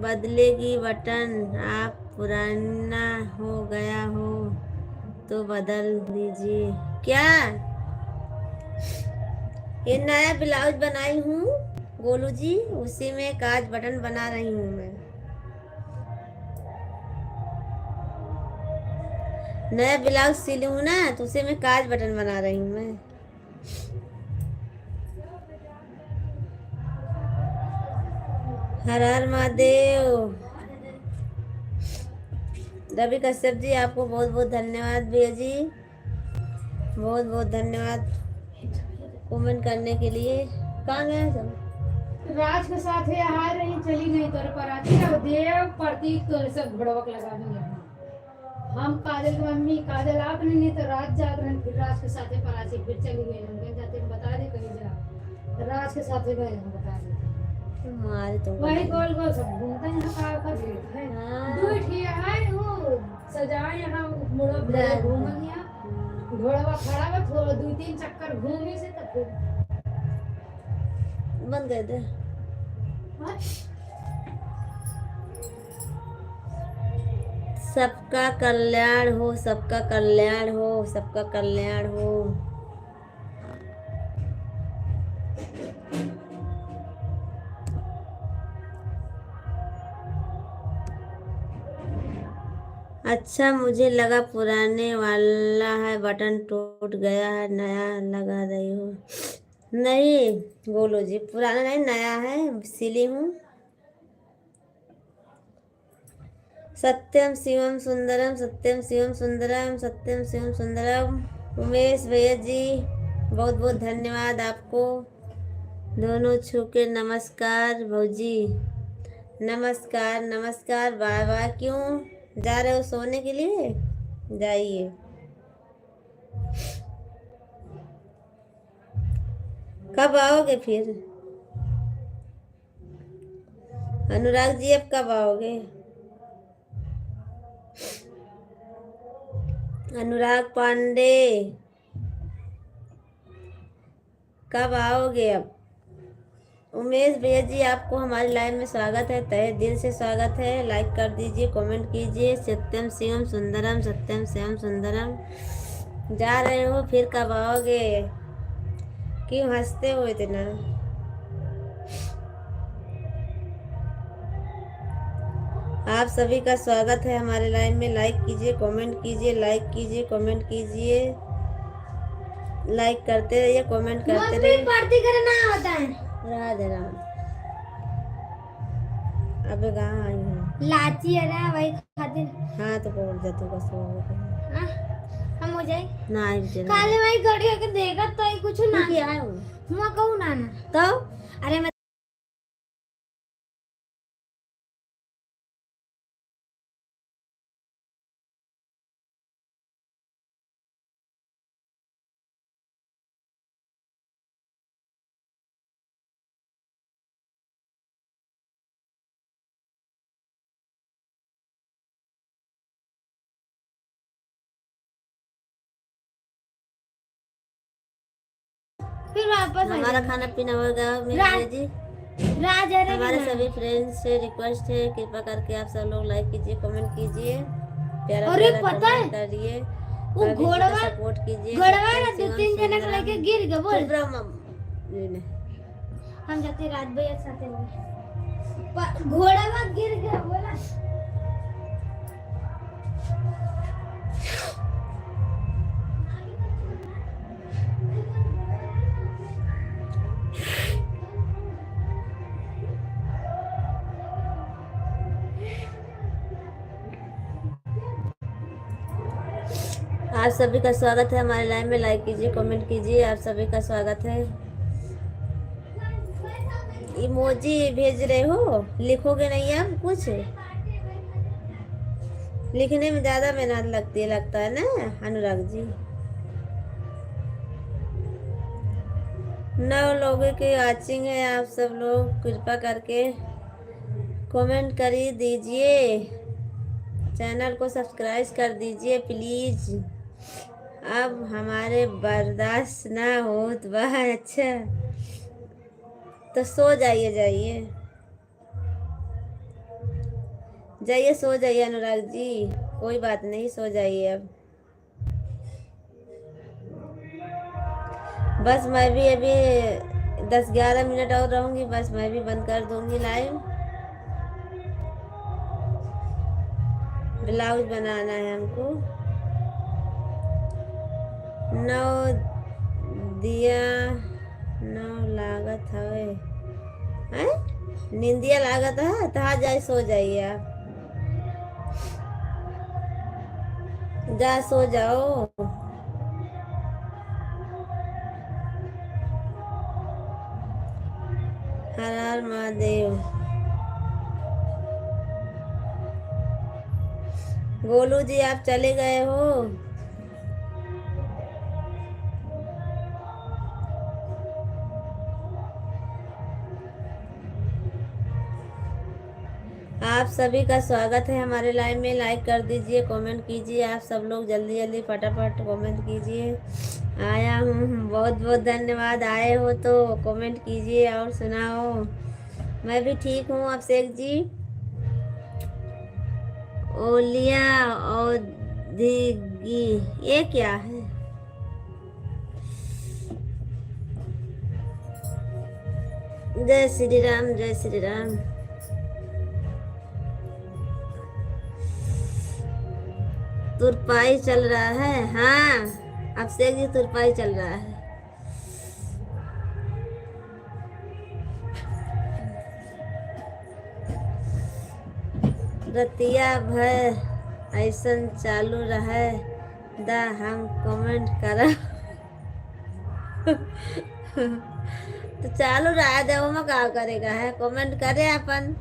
बदलेगी बटन, आप पुराना हो गया हो तो बदल दीजिए। क्या? ये नया ब्लाउज बनाई हूँ गोलू जी, उसी में काज बटन बना रही हूँ मैं। नया ब्लाउज सिली हूँ ना, तो उसी में काज बटन बना रही हूँ मैं। हर हर महादेव। रवि कश्यप जी आपको बहुत बहुत धन्यवाद भैया जी, बहुत बहुत धन्यवाद कमेंट करने के लिए। कहाँ गए सब? राज के साथ है हार रही चली नहीं तोरे पर आती ना देव प्रतीक तो सब भड़वक लगा दूंगा। हम काजल की मम्मी काजल आप नहीं तो राज जागरण फिर राज के साथ पर आती फिर चली गई। हम कहीं जाते बता दे कहीं जा राज के साथ गए हम बता दे। हमारे तो वही गोल गोल सब घूमते हैं यहाँ का गेट है। दो ठिया है वो सजा यहाँ मोड़ा घूम गया घोड़वा खड़ा है थोड़ा 2-3 चक्कर घूमी से तब फिर बंद कर दे। सबका कल्याण हो, सबका कल्याण हो, सबका कल्याण हो। अच्छा मुझे लगा पुराने वाला है बटन टूट गया है, नया लगा रही हो। नहीं बोलो जी, पुराना नहीं नया है, सिली हूँ। सत्यम शिवम सुंदरम, सत्यम शिवम सुंदरम, सत्यम शिवम सुंदरम। उमेश भैया जी, बहुत बहुत धन्यवाद आपको दोनों छू के। नमस्कार भौजी, नमस्कार नमस्कार। Bye bye. क्यों जा रहे हो सोने के लिए? जाइए। कब आओगे फिर? अनुराग जी अब कब आओगे? अनुराग पांडे कब आओगे अब? उमेश भैया जी आपको हमारी लाइव में स्वागत है, तहे दिल से स्वागत है। लाइक कर दीजिए, कमेंट कीजिए। सत्यम शिवम सुंदरम, सत्यम शिवम सुंदरम। जा रहे हो फिर कब आओगे? क्यों हंसते हो इतना? आप सभी का स्वागत है हमारे लाइव में। लाइक कीजिए, कमेंट कीजिए, लाइक कीजिए, कमेंट कीजिए। लाइक करते रहिए, कमेंट करते रहिए। पार्टी करना होता है। राधे राम। अबे कहाँ आई है? लाची है ना वही खातिर। हाँ तो बोल दे तू बस। हाँ, हम हो जाए ना आई बेटे ना। काले भाई गड़ी होके देखा तो ही कुछ ना किया है वो? हुआ कहूँ ना तो अरे मैं फिर वापस आ हमारा जाएंगे। खाना पीना होगा मेरे राज- जी। राज अरे हमारे भी ना। सभी फ्रेंड्स से रिक्वेस्ट है, कृपा करके आप सब लोग लाइक कीजिए, कमेंट कीजिए, प्यारा अरे प्यारा पता है, कमेंट करिए, वो भाभी जी घोड़वा का सपोर्ट कीजिए। घोड़वा ना सत्यम दो शिवम तीन जने को सुंदरम। लेके गिर गए बोल। चुप रहो ये नहीं। हम जाते रात भैया साथ में घोड़वा गिर गया बोला। आप सभी का स्वागत है हमारे लाइव में। लाइक कीजिए, कमेंट कीजिए। आप सभी का स्वागत है। इमोजी भेज रहे हो, लिखोगे नहीं आप कुछ? लिखने में ज्यादा मेहनत लगती है, लगता है ना अनुराग जी। 9 लोगों की वॉचिंग है। आप सब लोग कृपा करके कमेंट कर दीजिए, चैनल को सब्सक्राइब कर दीजिए प्लीज। अब हमारे बर्दाश्त ना हो तो वह अच्छा तो सो जाइए, जाइए जाइए, सो जाइए अनुराग जी, कोई बात नहीं, सो जाइए अब। बस मैं भी अभी 10-11 मिनट और रहूंगी, बस मैं भी बंद कर दूंगी लाइव। ब्लाउज बनाना है हमको। 9 दिया 9 लागत हवे हैं? निंदिया लागत है तो आ जाए, सो जाइए आप, जा सो जाओ। हर हर महादेव। गोलू जी आप चले गए हो? आप सभी का स्वागत है हमारे लाइव में। लाइक कर दीजिए, कमेंट कीजिए। आप सब लोग जल्दी जल्दी फटाफट कमेंट कीजिए। आया हूँ, बहुत बहुत धन्यवाद। आए हो तो कमेंट कीजिए और सुनाओ। मैं भी ठीक हूँ अभिषेक जी। ओलिया औधिगी ये क्या है? जय श्री राम, जय श्री राम। तुरपाई चल रहा है? हाँ अभिषेक जी, तुरपाई चल रहा है। रतिया भर ऐसन चालू रहे दा हम कमेंट कर तो चालू रहा दे वो में का करेगा है, कमेंट करे अपन।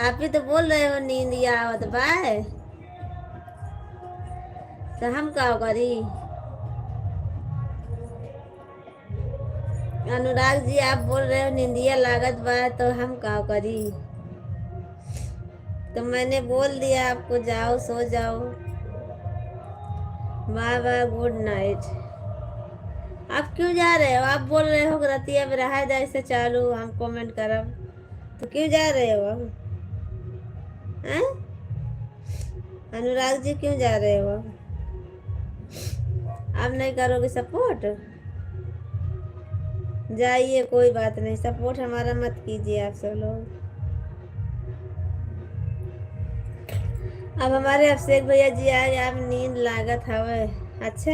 आप ही तो बोल रहे हो नींद आवत बाय, तो हम का करी। अनुराग जी आप बोल रहे हो नींदिया लागत बा, तो हम का करी। तो मैंने बोल दिया आपको जाओ सो जाओ। Bye bye good night. आप क्यों जा रहे हो, आप बोल रहे हो रतिया में रहा जाए से चालू हम कमेंट करब, तो क्यों जा रहे हो अब हैं? अनुराग जी क्यों जा रहे हो अब? आप नहीं करोगे सपोर्ट, जाइए कोई बात नहीं, सपोर्ट हमारा मत कीजिए आप सब लोग। अब हमारे अभिषेक भैया जी आए, आप नींद लागत हवे। अच्छा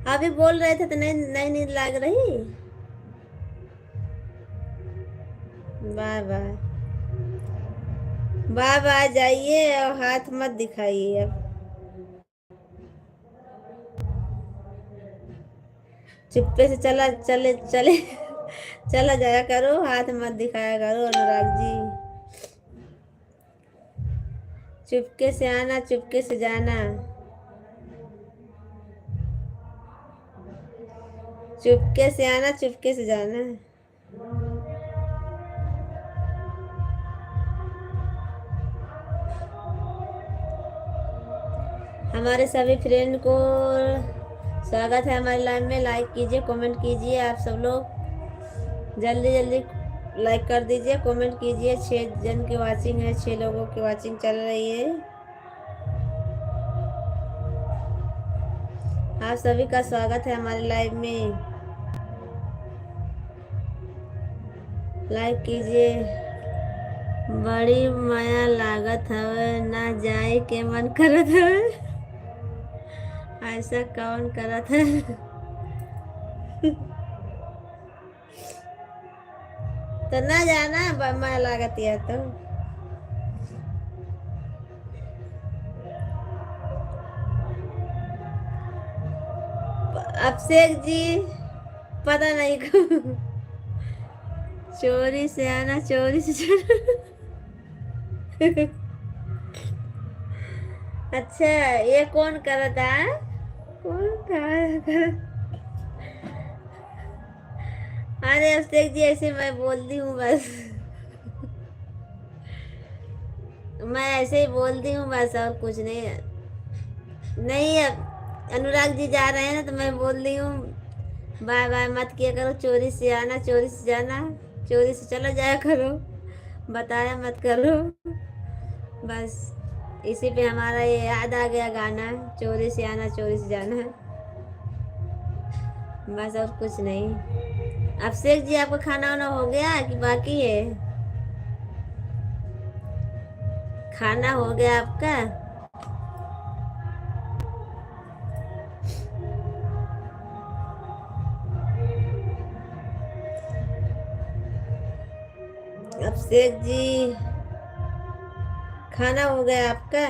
अभी बोल रहे थे तो नहीं नहीं नींद लाग रही। बाय बाय बाय बाय, जाइए और हाथ मत दिखाइए अब। चुप्पे से चला चले चले चला जाया करो, हाथ मत दिखाया करो अनुराग जी। चुपके से आना चुपके से जाना, चुपके से आना चुपके से जाना। हमारे सभी फ्रेंड को स्वागत है हमारे लाइव में। लाइक कीजिए कमेंट कीजिए आप सब लोग, जल्दी जल्दी लाइक कर दीजिए कमेंट कीजिए। 6 जन की वाचिंग है, 6 लोगों की वाचिंग चल रही है। आप सभी का स्वागत है हमारे लाइव में, लाइक कीजिए। बड़ी माया लागत हवे, ना जाए के मन करत हवे, ऐसा कौन करत है। तो ना जाना माया लागत या तो। अभिषेक जी पता नहीं को चोरी से आना चोरी से जाना। अच्छा ये कौन करता है, कौन था? अरे अभिषेक जी ऐसे मैं बोलती हूँ बस, मैं ऐसे ही बोलती हूँ बस, और कुछ नहीं है। नहीं अब अनुराग जी जा रहे हैं ना तो मैं बोल रही हूँ बाय बाय मत किया करो, चोरी से आना चोरी से जाना, चोरी से चला जाया करो, बताया मत करो। बस इसी पे हमारा ये याद आ गया गाना, चोरी से आना चोरी से जाना, बस और कुछ नहीं। अभिषेक जी आपका खाना वाना हो गया कि बाकी है? खाना हो गया आपका? अभिषेक जी खाना हो गया आपका?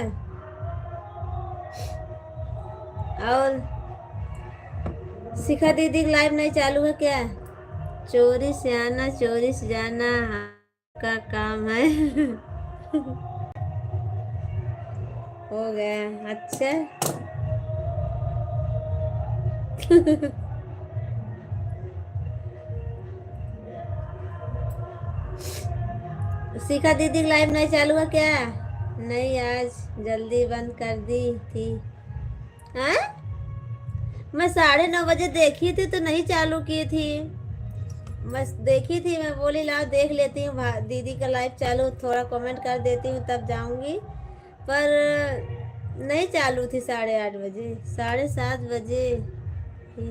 और शिखा दीदी लाइव नहीं चालू है क्या? चोरी से आना चोरी से जाना का काम है। हो गया अच्छा। शिखा दीदी लाइव नहीं चालू है क्या? नहीं आज जल्दी बंद कर दी थी। हाँ मैं 9:30 बजे देखी थी तो नहीं चालू की थी, बस देखी थी, मैं बोली लाओ देख लेती हूँ दीदी का लाइव चालू, थोड़ा कमेंट कर देती हूँ तब जाऊंगी, पर नहीं चालू थी 8:30 बजे, 7:30 बजे थी।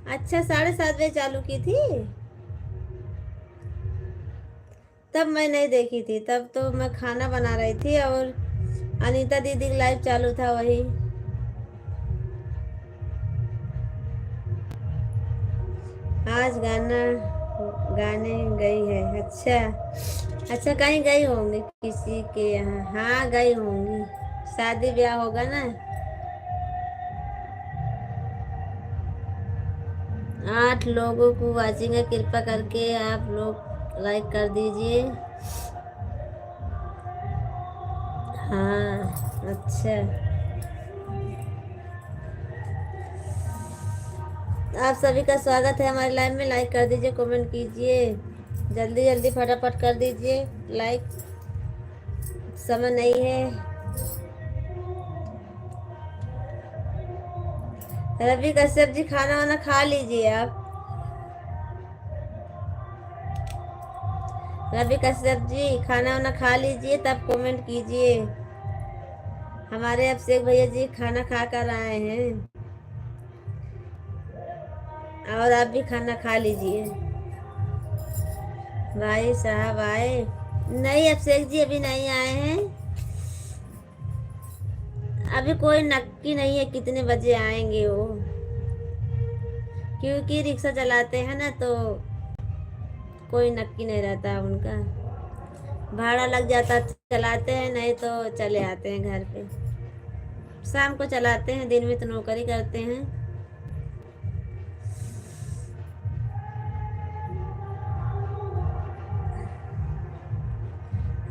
अच्छा 7:30 बजे चालू की थी, तब मैं नहीं देखी थी, तब तो मैं खाना बना रही थी और अनीता दीदी का लाइव चालू था वही। आज गाना गाने गई है? अच्छा अच्छा कहीं गई होंगी किसी के यहाँ, हाँ गई होंगी, शादी ब्याह होगा ना। 8 लोगों को वाचिंग है, कृपया करके आप लोग लाइक कर दीजिए। हाँ अच्छा, आप सभी का स्वागत है हमारे लाइव में। लाइक कर दीजिए, कमेंट कीजिए, जल्दी जल्दी फटाफट कर दीजिए लाइक, समय नहीं है। रवि कश्यप जी खाना वाना खा लीजिए आप। रवि कश्यप जी खाना वाना खा लीजिए तब कमेंट कीजिए। हमारे अभिषेक भैया जी खाना खा कर आए हैं और आप भी खाना खा लीजिए। भाई साहब आए नहीं? अभिषेक जी अभी नहीं आए हैं, अभी कोई नक्की नहीं है कितने बजे आएंगे वो, क्योंकि रिक्शा चलाते हैं ना तो कोई नक्की नहीं रहता उनका, भाड़ा लग जाता चलाते हैं, नहीं तो चले आते हैं घर पे। शाम को चलाते हैं, दिन में तो नौकरी करते हैं।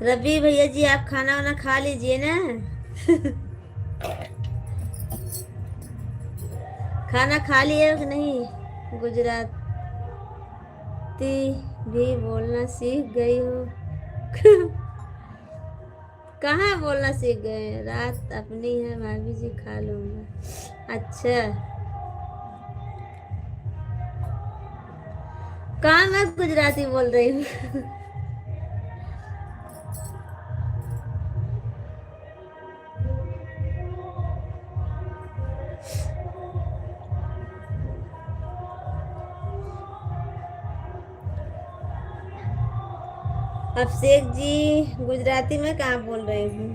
रवि भैया जी आप खाना वाना खा लीजिए ना। खाना खा लिए कि नहीं? गुजराती भी बोलना सीख गई हो? कहाँ बोलना सीख गए? रात अपनी है भाभी जी, खा लूंगा। अच्छा, कहाँ मैं गुजराती बोल रही हूँ? अभिषेक जी गुजराती में कहाँ बोल रही हूँ?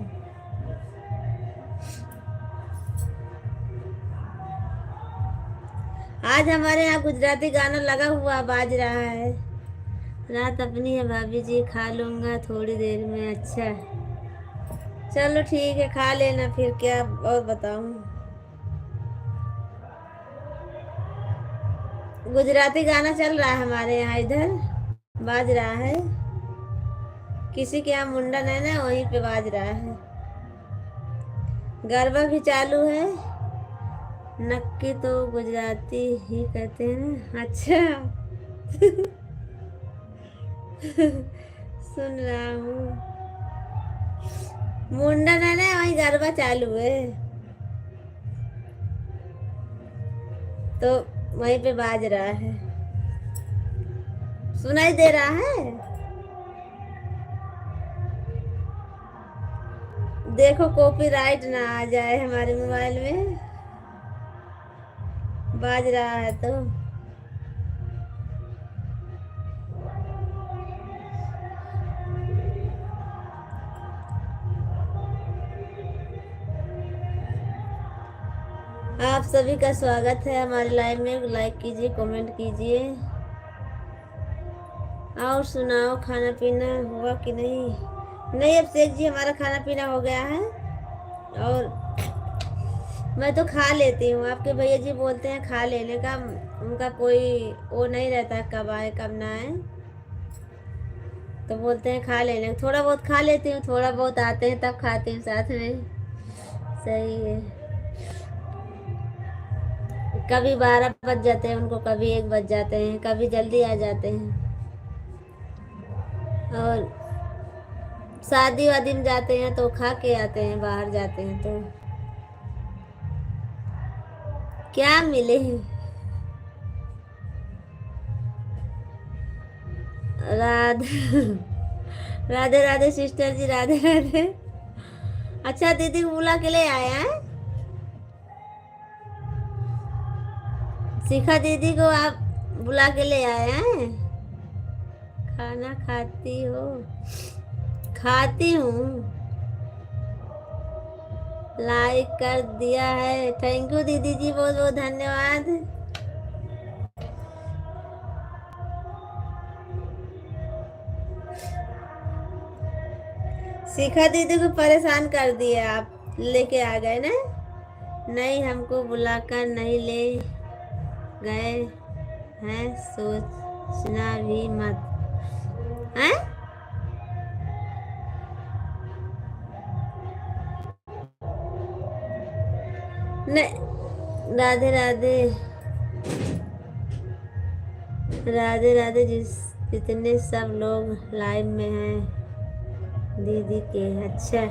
आज हमारे यहाँ गुजराती गाना लगा हुआ बाज रहा है। रात अपनी है भाभी जी, खा लूंगा थोड़ी देर में। अच्छा चलो ठीक है, खा लेना फिर, क्या और बताऊं। गुजराती गाना चल रहा है हमारे यहाँ, इधर बाज रहा है। किसी के यहाँ मुंडन है ना, वहीं पे बाज रहा है। गरबा भी चालू है। नक्की तो गुजराती ही कहते हैं ना। अच्छा। सुन रहा हूँ, मुंडन है ना, वहीं गरबा चालू है तो वहीं पे बाज रहा है। सुनाई दे रहा है? देखो कॉपीराइट ना आ जाए हमारे मोबाइल में, बाज रहा है तो। आप सभी का स्वागत है हमारे लाइव में। लाइक कीजिए, कमेंट कीजिए। और सुनाओ, खाना पीना हुआ कि नहीं? नहीं अभिषेक जी, हमारा खाना पीना हो गया है और मैं तो खा लेती हूँ। आपके भैया जी बोलते हैं खा लेने का, उनका कोई वो नहीं रहता कब आए कब ना आए, तो बोलते हैं खा लेने। थोड़ा बहुत खा लेती हूँ, थोड़ा बहुत आते हैं तब खाती हूँ साथ में। सही है। कभी 12 बज जाते हैं उनको, कभी 1 बज जाते हैं, कभी जल्दी आ जाते हैं। और शादी वादी में जाते हैं तो खा के आते हैं, बाहर जाते हैं तो क्या मिले। राधे राधे राधे सिस्टर जी, राधे राधे। अच्छा दीदी को बुला के ले आए हैं? शिखा दीदी को आप बुला के ले आए हैं? खाना खाती हो? खाती हूँ। लाइक कर दिया है, थैंक यू दीदी जी, बहुत बहुत धन्यवाद। शिखा दीदी को परेशान कर दिए आप, लेके आ गए ना? नहीं हमको बुलाकर नहीं ले गए, है, सोचना भी मत है। नहीं, राधे राधे, राधे राधे। जितने सब लोग लाइव में हैं दीदी के। अच्छा,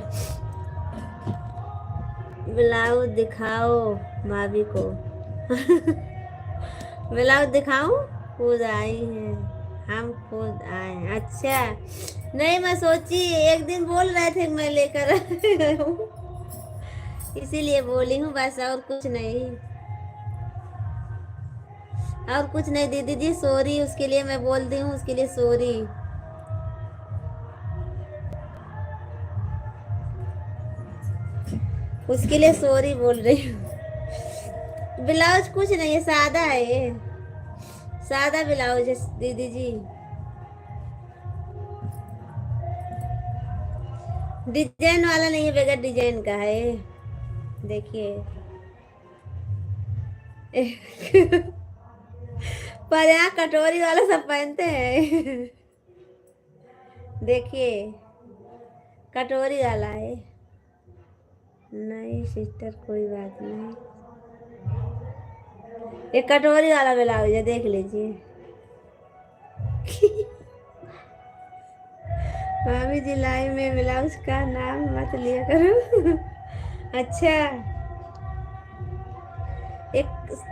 ब्लाउज दिखाओ भाभी को। ब्लाउज दिखाऊं? खुद आई है, हम खुद आए। अच्छा, नहीं मैं सोची एक दिन बोल रहे थे मैं लेकर हूँ, इसीलिए बोली हूँ बस, और कुछ नहीं, और कुछ नहीं। दीदी जी सॉरी, उसके लिए मैं बोल दी हूँ, उसके लिए सॉरी। उसके लिए सॉरी बोल रही हूँ। ब्लाउज कुछ नहीं है, सादा है ये, सादा ब्लाउज है दीदी जी। डिजाइन वाला नहीं है, बगैर डिजाइन का है ये। देखिए। पर यहाँ कटोरी वाला सब पहनते हैं। देखिए, कटोरी वाला है। नहीं सिस्टर कोई बात नहीं, ये कटोरी वाला ब्लाउज है, देख लीजिए। भाभी जी लाइव में ब्लाउज का नाम मत लिया करो। अच्छा, एक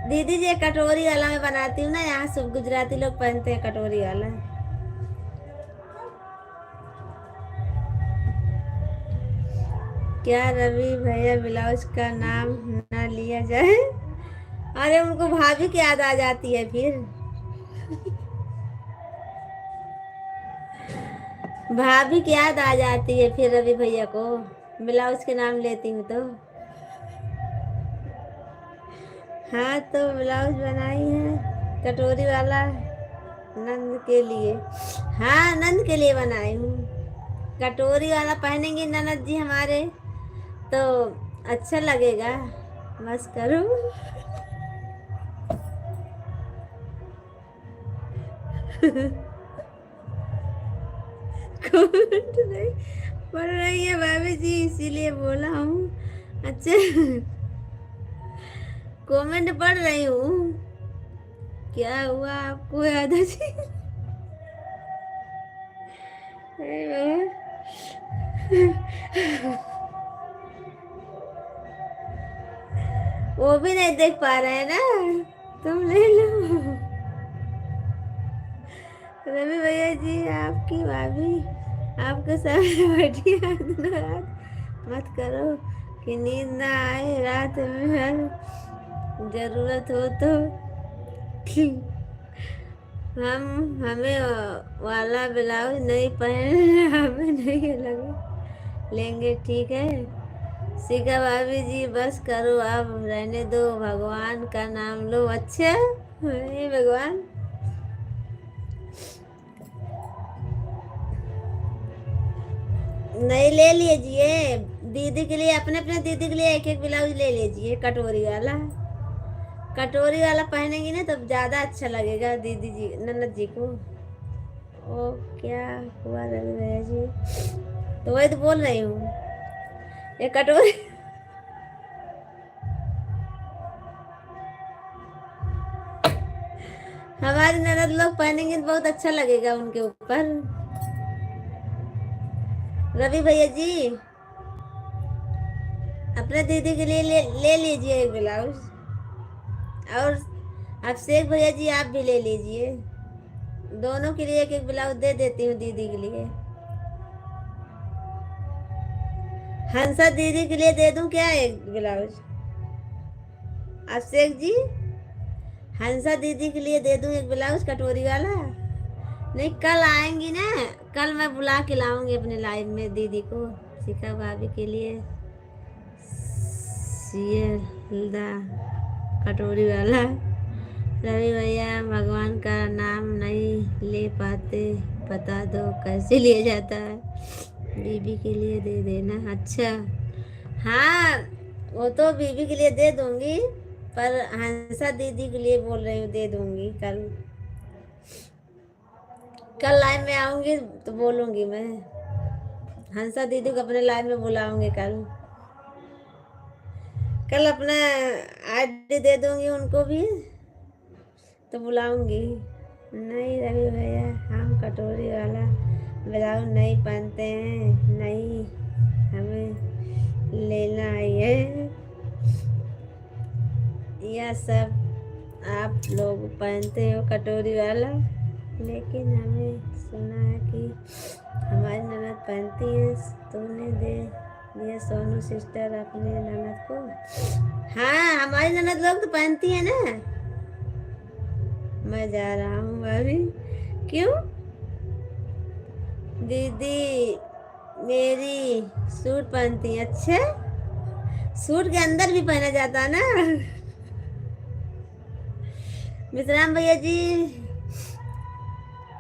दीदी जी एक कटोरी वाला मैं बनाती हूँ ना, यहाँ सब गुजराती लोग पहनते हैं कटोरी वाला। क्या रवि भैया ब्लाउज का नाम ना लिया जाए? अरे उनको भाभी की याद आ जाती है फिर। भाभी की याद आ जाती है फिर रवि भैया को, ब्लाउज के नाम लेती हूँ तो। हाँ तो ब्लाउज बनाई है कटोरी वाला, नंद के लिए। हाँ नंद के लिए बनाई हूँ। कटोरी वाला पहनेंगे ननद जी हमारे तो अच्छा लगेगा। बस करो। कमेंट नहीं पढ़ रही है भाभी जी, इसीलिए बोला हूँ। अच्छा, कमेंट पढ़ रही हूँ। क्या हुआ आपको यादा जी? वो भी नहीं देख पा रहे हैं ना, तुम ले लो। रवि भैया जी आपकी भाभी आपके सामने बैठी है, दिन रात मत करो कि नींद ना आए रात में, हर जरूरत हो तो। हम हमें वाला ब्लाउज नहीं पहन, हमें नहीं लगे लेंगे, ठीक है। शिखा भाभी जी बस करो अब, रहने दो, भगवान का नाम लो। अच्छा, हे भगवान। नहीं ले लीजिए, दीदी के लिए, अपने अपने दीदी के लिए एक एक ब्लाउज ले लीजिए कटोरी वाला। कटोरी वाला पहनेंगी ना तब ज्यादा अच्छा लगेगा दीदी जी, ननद जी को। ओ क्या हुआ रवि भैया जी? तो वही तो बोल रही हूँ, ये कटोरी। हमारी ननद लोग पहनेंगे तो बहुत अच्छा लगेगा उनके ऊपर। रवि भैया जी अपने दीदी के लिए ले लीजिए एक ब्लाउज, और अभिषेक भैया जी आप भी ले लीजिए। दोनों के लिए एक एक ब्लाउज दे देती हूँ दीदी के लिए। हंसा दीदी के लिए दे दूं क्या एक ब्लाउज? अभिषेक जी, हंसा दीदी के लिए दे दूं एक ब्लाउज कटोरी वाला? नहीं, कल आएंगी ना, कल मैं बुला के लाऊंगी अपने लाइव में दीदी को। शिखा भाभी के लिए सियलदा कटोरी वाला। रवि भैया भगवान का नाम नहीं ले पाते, बता दो कैसे लिया जाता है? बीबी के लिए दे देना। अच्छा, हाँ वो तो बीबी के लिए दे दूंगी, पर हंसा दीदी के लिए बोल रही हूँ, दे दूंगी कल। कल लाइव में आऊंगी तो बोलूंगी मैं, हंसा दीदी को अपने लाइव में बुलाऊंगी कल। कल अपना आईडी दे दूंगी उनको भी तो बुलाऊंगी। नहीं रवि भैया, हम कटोरी वाला ब्लाउज नहीं पहनते हैं, नहीं हमें लेना ही है। यह सब आप लोग पहनते हो कटोरी वाला, लेकिन हमें सुना है कि हमारी ननद पहनती है। तूने दे दिया सोनू सिस्टर अपने ननद को। हाँ, हमारी ननद लोग तो पहनती है ना। मैं जा रहा हूँ भाभी। क्यों दीदी मेरी सूट पहनती है? अच्छा, सूट के अंदर भी पहना जाता है ना। विश्राम भैया जी,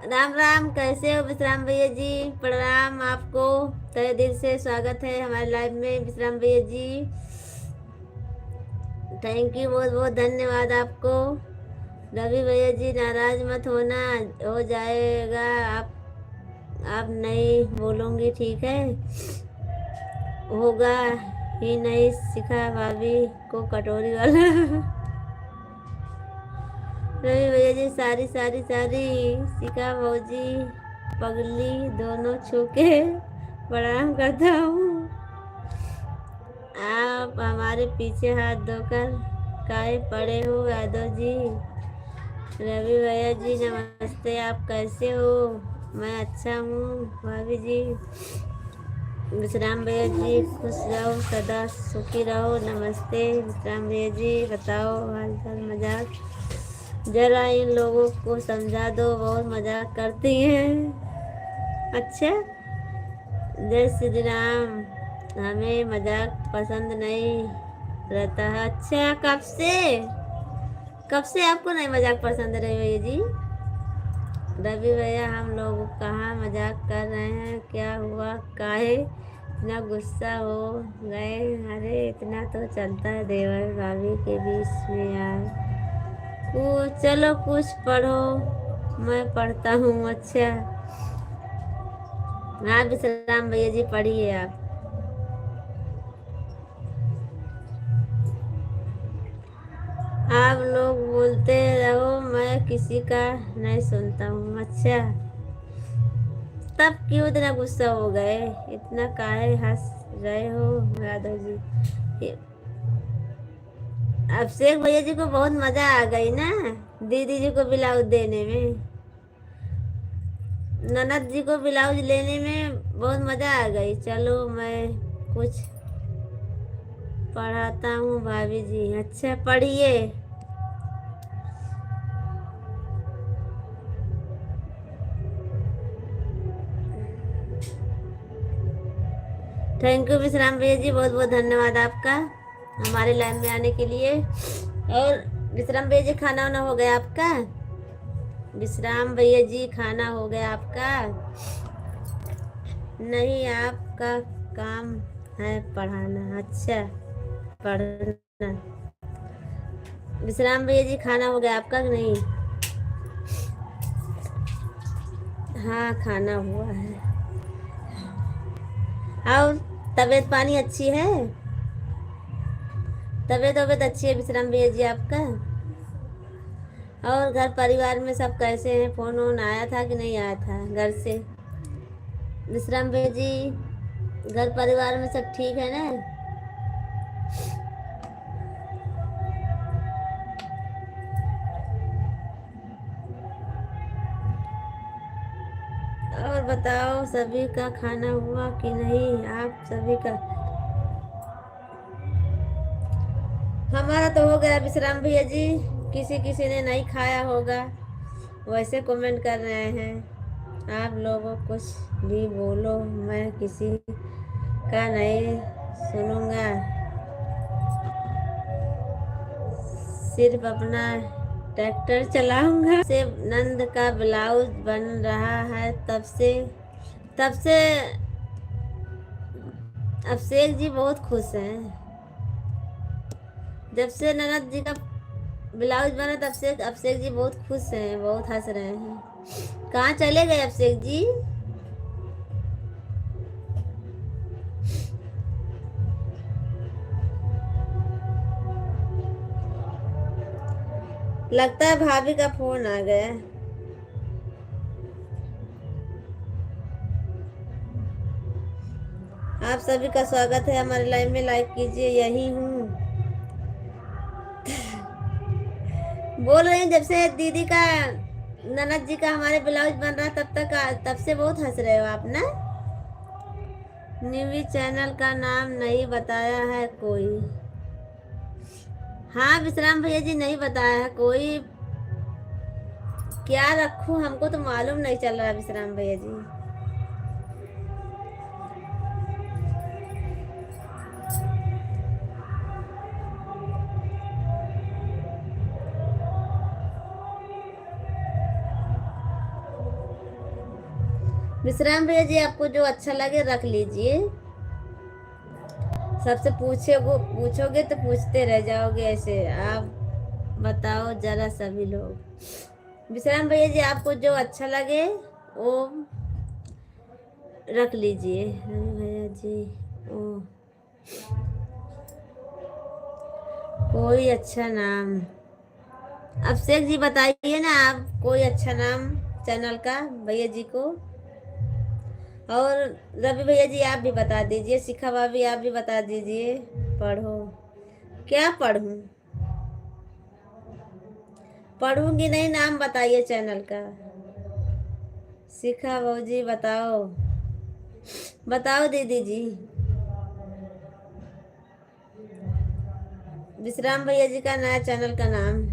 राम राम, कैसे हो विश्राम भैया जी? प्रणाम आपको, तहे दिल से स्वागत है हमारे लाइव में विश्राम भैया जी। थैंक यू, बहुत बहुत धन्यवाद आपको। रवि भैया जी नाराज मत होना, हो जाएगा। आप नहीं बोलूंगी, ठीक है? होगा ही नहीं सिखा भाभी को कटोरी वाला। रवि भैया जी सारी सारी सारी सिखा भौजी पगली दोनों छू के प्रणाम करता हूँ। आप हमारे पीछे हाथ धोकर काहे पड़े हो यादव जी? रवि भैया जी नमस्ते, आप कैसे हो? मैं अच्छा हूँ भाभी जी। विश्राम भैया जी खुश रहो, सदा सुखी रहो। नमस्ते विश्राम भैया जी, बताओ हालचाल मजाक। जरा इन लोगों को समझा दो, बहुत मजाक करती हैं। अच्छा, जय श्री राम। हमें मजाक पसंद नहीं रहता है। अच्छा, कब से आपको नहीं मजाक पसंद है रवि भैया जी? रवि भैया हम लोग कहाँ मजाक कर रहे हैं, क्या हुआ, काहे इतना गुस्सा हो गए? अरे इतना तो चलता है देवर भाभी के बीच में यार। चलो कुछ पढ़ो, मैं पढ़ता हूँ। अच्छा हाँ विश्राम भैया जी, पढ़िए आप। आप लोग बोलते रहो, मैं किसी का नहीं सुनता हूँ। अच्छा, तब क्यों इतना गुस्सा हो गए? इतना काहे हंस रहे हो यादव जी? अभिषेक भैया जी को बहुत मजा आ गई ना दीदी जी को ब्लाउज देने में, ननद जी को ब्लाउज लेने में बहुत मजा आ गई। चलो मैं कुछ पढ़ाता हूँ भाभी जी। अच्छा पढ़िए। थैंक यू विश्राम भैया जी, बहुत बहुत धन्यवाद आपका हमारे लाइन में आने के लिए। और विश्राम भैया जी खाना वाना हो गया आपका? विश्राम भैया जी खाना हो गया आपका? नहीं, आपका काम है पढ़ाना। अच्छा पढ़ना। विश्राम भैया जी खाना हो गया आपका कि नहीं? हाँ खाना हुआ है। और तबीयत पानी अच्छी है? तबीयत अच्छी है विश्राम भैया जी आपका? और घर परिवार में सब कैसे हैं? फोन वोन आया था कि नहीं आया था घर से? विश्राम भैया जी घर परिवार में सब ठीक है ना? और बताओ सभी का खाना हुआ कि नहीं? आप सभी का? हमारा तो हो गया विश्राम भैया जी, किसी किसी ने नहीं खाया होगा, वैसे कमेंट कर रहे हैं। आप लोगों कुछ भी बोलो, मैं किसी का नहीं सुनूंगा, सिर्फ अपना ट्रैक्टर चलाऊंगा। से नंद का ब्लाउज बन रहा है तब से अभिषेक जी बहुत खुश हैं। जब से ननद जी का ब्लाउज बना तब से अभिषेक जी बहुत खुश हैं, बहुत हंस रहे हैं। कहाँ चले गए अभिषेक जी? लगता है भाभी का फोन आ गया। आप सभी का स्वागत है हमारे लाइव में, लाइक कीजिए, यही हूँ। बोल रही हूँ जब से दीदी का, ननद जी का हमारे ब्लाउज बन रहा तब से बहुत हंस रहे हो आप ना। न्यूवी चैनल का नाम नहीं बताया है कोई। हाँ विश्राम भैया जी, नहीं बताया है कोई। क्या रखूं, हमको तो मालूम नहीं चल रहा विश्राम भैया जी। विश्राम भैया जी, आपको जो अच्छा लगे रख लीजिए। सबसे पूछोगे तो पूछते रह जाओगे ऐसे आप। बताओ जरा सभी लोग। विश्राम भैया जी, आपको जो अच्छा लगे वो रख लीजिए। रवि भैया जी, ओ कोई अच्छा नाम। अभिषेक जी बताइए ना आप कोई अच्छा नाम चैनल का भैया जी को। और रवि भैया जी आप भी बता दीजिए, शिखा भाभी आप भी बता दीजिए। पढ़ो, क्या पढ़ूं? पढ़ूंगी नहीं, नाम बताइए चैनल का। शिखा भाजी बताओ, बताओ दीदी जी। विश्राम भैया जी का नया चैनल का नाम।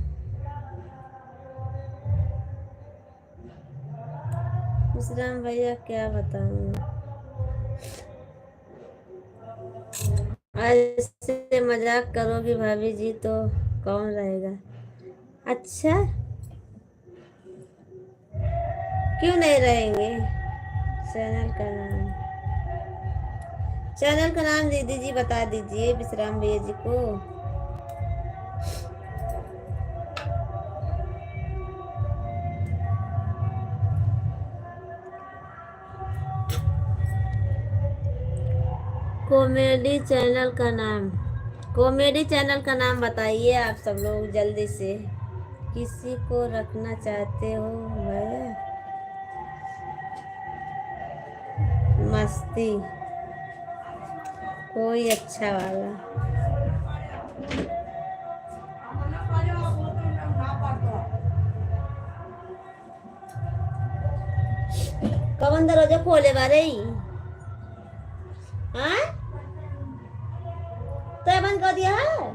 विश्राम भैया क्या बताऊं, ऐसे मजाक करोगी भाभी जी तो कौन रहेगा। अच्छा, क्यों नहीं रहेंगे? चैनल का नाम, चैनल का नाम दीदी जी बता दीजिए विश्राम भैया जी को। कॉमेडी चैनल का नाम, कॉमेडी चैनल का नाम बताइए आप सब लोग जल्दी से। किसी को रखना चाहते हो भैया? मस्ती, कोई अच्छा वाला। कौन दरवाजा खोले बारे? हाँ, तो बंद कर दिया है।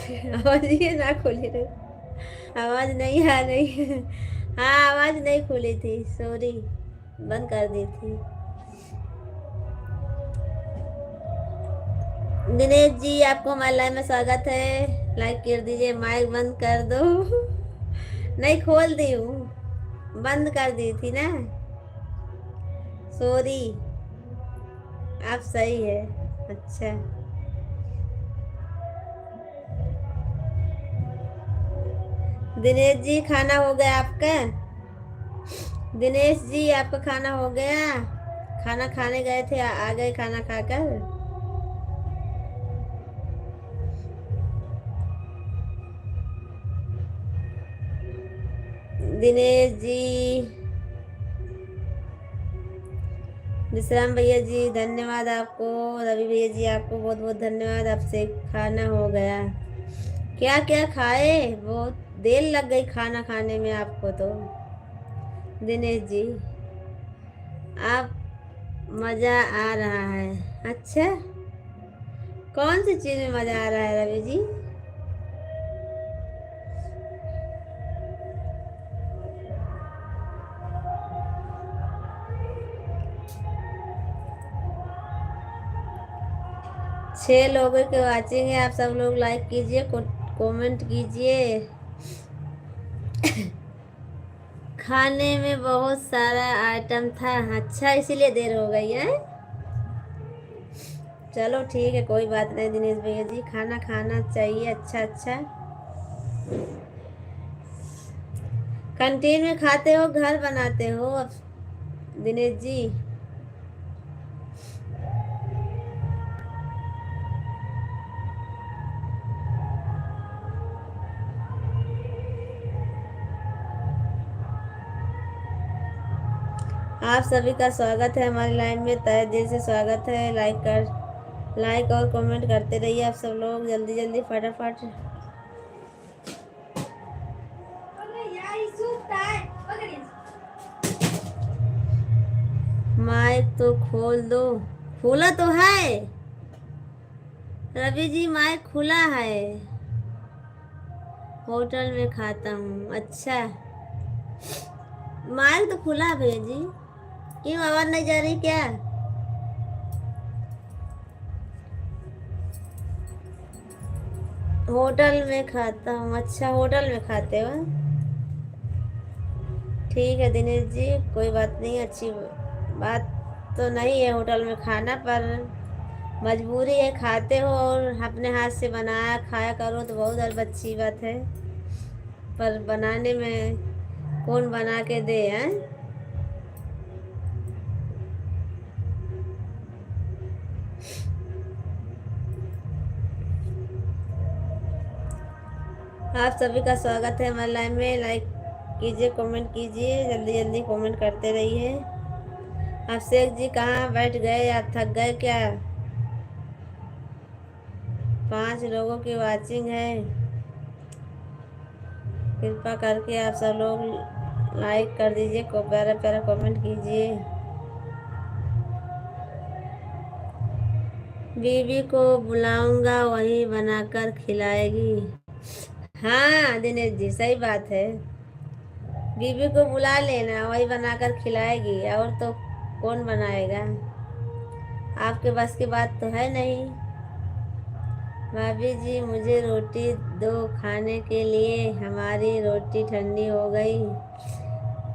आवाज ये ना खोली रही, आवाज नहीं आ रही है। हाँ आवाज नहीं खुली थी, सॉरी, बंद कर दी थी। दिनेश जी आपको हमारे लाइव में स्वागत है, लाइक कर दीजिए। माइक बंद कर दो। नहीं खोल दी हूँ, बंद कर दी थी ना, सॉरी। आप सही है। अच्छा दिनेश जी खाना हो गया आपका? दिनेश जी आपका खाना हो गया? खाना खाने गए थे, आ गए खाना खाकर? दिनेश जी, विश्राम भैया जी धन्यवाद आपको, रवि भैया जी आपको बहुत बहुत धन्यवाद, आपसे खाना हो गया। क्या क्या खाए? बहुत देर लग गई खाना खाने में आपको तो। दिनेश जी आप, मजा आ रहा है? अच्छा, कौन सी चीज में मजा आ रहा है रवि जी? छह लोगों के वाचिंग है, आप सब लोग लाइक कीजिए, कमेंट कीजिए। खाने में बहुत सारा आइटम था, अच्छा इसीलिए देर हो गई है। चलो ठीक है, कोई बात नहीं दिनेश भैया जी, खाना खाना चाहिए अच्छा अच्छा। कैंटीन में खाते हो घर बनाते हो अब दिनेश जी? आप सभी का स्वागत है हमारी लाइन में, तहे दिल से स्वागत है। लाइक और कमेंट करते रहिए आप सब लोग, जल्दी जल्दी फटाफट। माइक तो खोल दो। खुला तो है रवि जी, माइक खुला है। होटल में खाता हूँ, अच्छा। माइक तो खुला है भैया जी, क्यों आवाज नहीं जा रही क्या? होटल में खाता हूँ, अच्छा होटल में खाते हो? ठीक है दिनेश जी, कोई बात नहीं, अच्छी बात तो नहीं है होटल में खाना, पर मजबूरी है, खाते हो और अपने हाथ से बनाया खाया करो तो बहुत अच्छी बात है। पर बनाने में कौन बना के दे हैं? आप सभी का स्वागत है हमारे लाइव में, लाइक कीजिए कमेंट कीजिए, जल्दी जल्दी कमेंट करते रहिए। आप शेख जी कहाँ बैठ गए, आप थक गए क्या? 5 लोगों की वाचिंग है, कृपा करके आप सब लोग लाइक कर दीजिए, को प्यारा प्यारा कमेंट कीजिए। बीबी को बुलाऊंगा, वही बनाकर खिलाएगी। हाँ दिनेश जी सही बात है, बीबी को बुला लेना, वही बनाकर खिलाएगी, और तो कौन बनाएगा? आपके बस की बात तो है नहीं। भाभी जी मुझे रोटी दो खाने के लिए, हमारी रोटी ठंडी हो गई।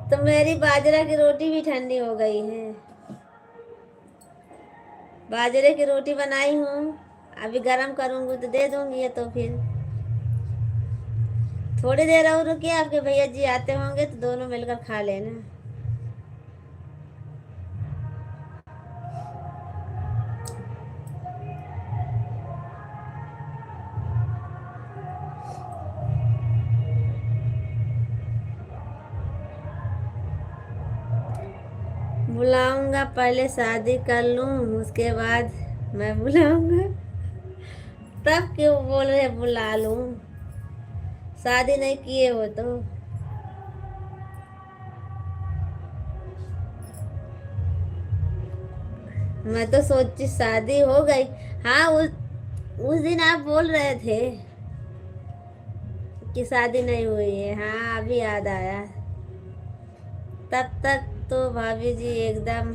तो मेरी बाजरा की रोटी भी ठंडी हो गई है। बाजरे की रोटी बनाई हूँ, अभी गरम करूँगी तो दे दूंगी, या तो फिर थोड़ी देर और रुकिए, आपके भैया जी आते होंगे तो दोनों मिलकर खा लेना। बुलाऊंगा, पहले शादी कर लूं उसके बाद मैं बुलाऊंगा। तब क्यों बोल रहे बुला लूं, शादी नहीं किए हो तो? मैं तो सोची शादी हो गई। हाँ उस दिन आप बोल रहे थे आपकी शादी नहीं हुई है। हाँ अभी याद आया। तब तक तो भाभी जी एकदम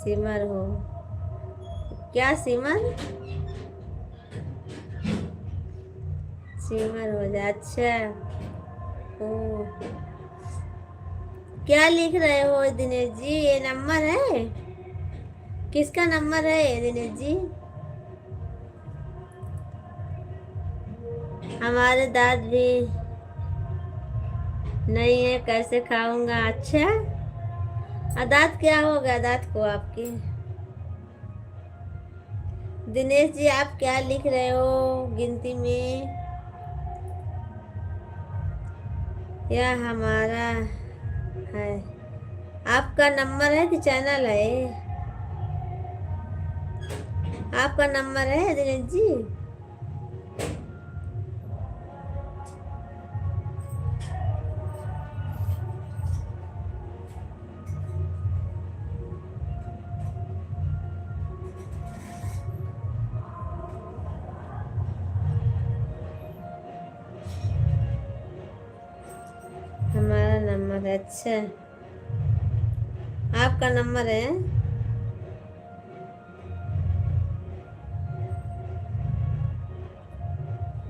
सिमर हो। क्या सिमर? सिमर हो जाए। अच्छा। ओ, क्या लिख रहे हो दिनेश जी? ये नंबर है? किसका नंबर है ये दिनेश जी? हमारे दांत भी नहीं है, कैसे खाऊंगा? अच्छा। दांत क्या हो गया दांत को आपके? दिनेश जी आप क्या लिख रहे हो गिनती में? यह हमारा है। आपका नंबर है कि चैनल है? आपका नंबर है दिनेश जी? हमारा नंबर है। अच्छा आपका नंबर है।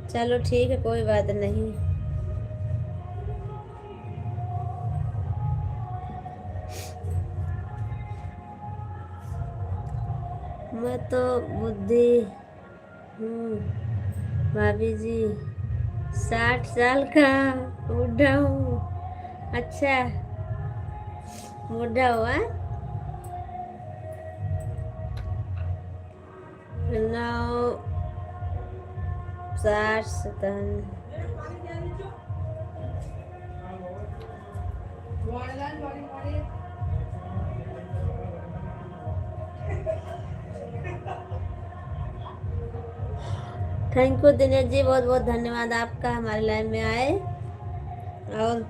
चलो ठीक है, कोई बात नहीं। मैं तो बुद्धि हूँ भाभी जी, 60 साल का बूढ़ा हूँ। अच्छा बूढ़ा हुआ। 9 60 थैंक यू दिनेश जी, बहुत बहुत धन्यवाद आपका हमारे लाइन में आए। और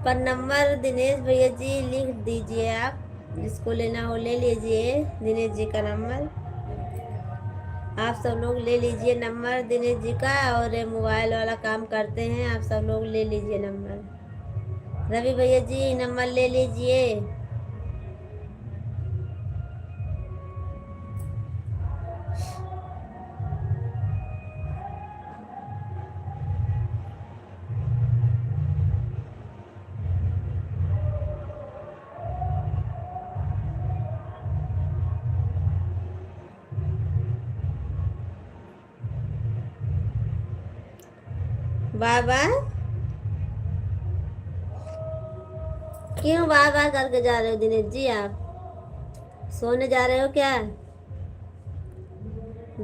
पर नंबर दिनेश भैया जी लिख दीजिए, आप जिसको लेना हो ले लीजिए दिनेश जी का नंबर। आप सब लोग ले लीजिए नंबर दिनेश जी का, और ये मोबाइल वाला काम करते हैं, आप सब लोग ले लीजिए नंबर। रवि भैया जी नंबर ले लीजिए। Bye bye. क्यों बाय बाय करके जा रहे हो दिनेश जी? आप सोने जा रहे हो क्या?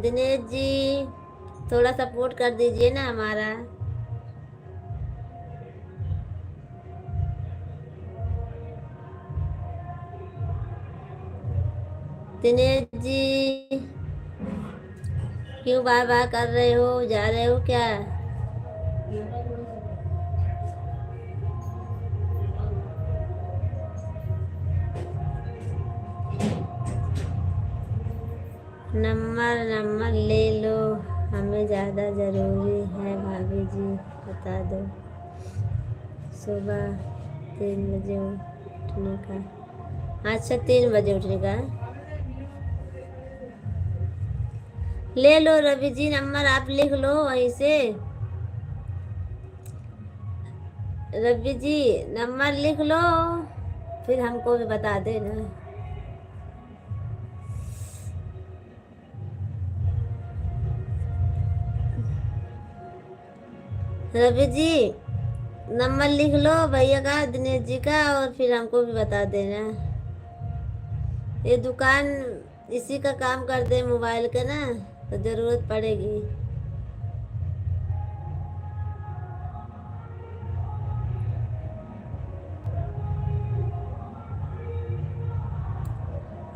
दिनेश जी थोड़ा सपोर्ट कर दीजिए ना हमारा। दिनेश जी क्यों बाय बाय कर रहे हो, जा रहे हो क्या? नंबर नंबर ले लो, हमें ज़्यादा ज़रूरी है भाभी जी, बता दो। सुबह 3 बजे उठने का। अच्छा 3 बजे उठने का। ले लो रवि जी नंबर, आप लिख लो वहीं से। रवि जी नंबर लिख लो, फिर हमको भी बता देना। रवि जी नंबर लिख लो भैया का, दिनेश जी का, और फिर हमको भी बता देना। ये दुकान इसी का काम करते हैं मोबाइल का ना, तो ज़रूरत पड़ेगी।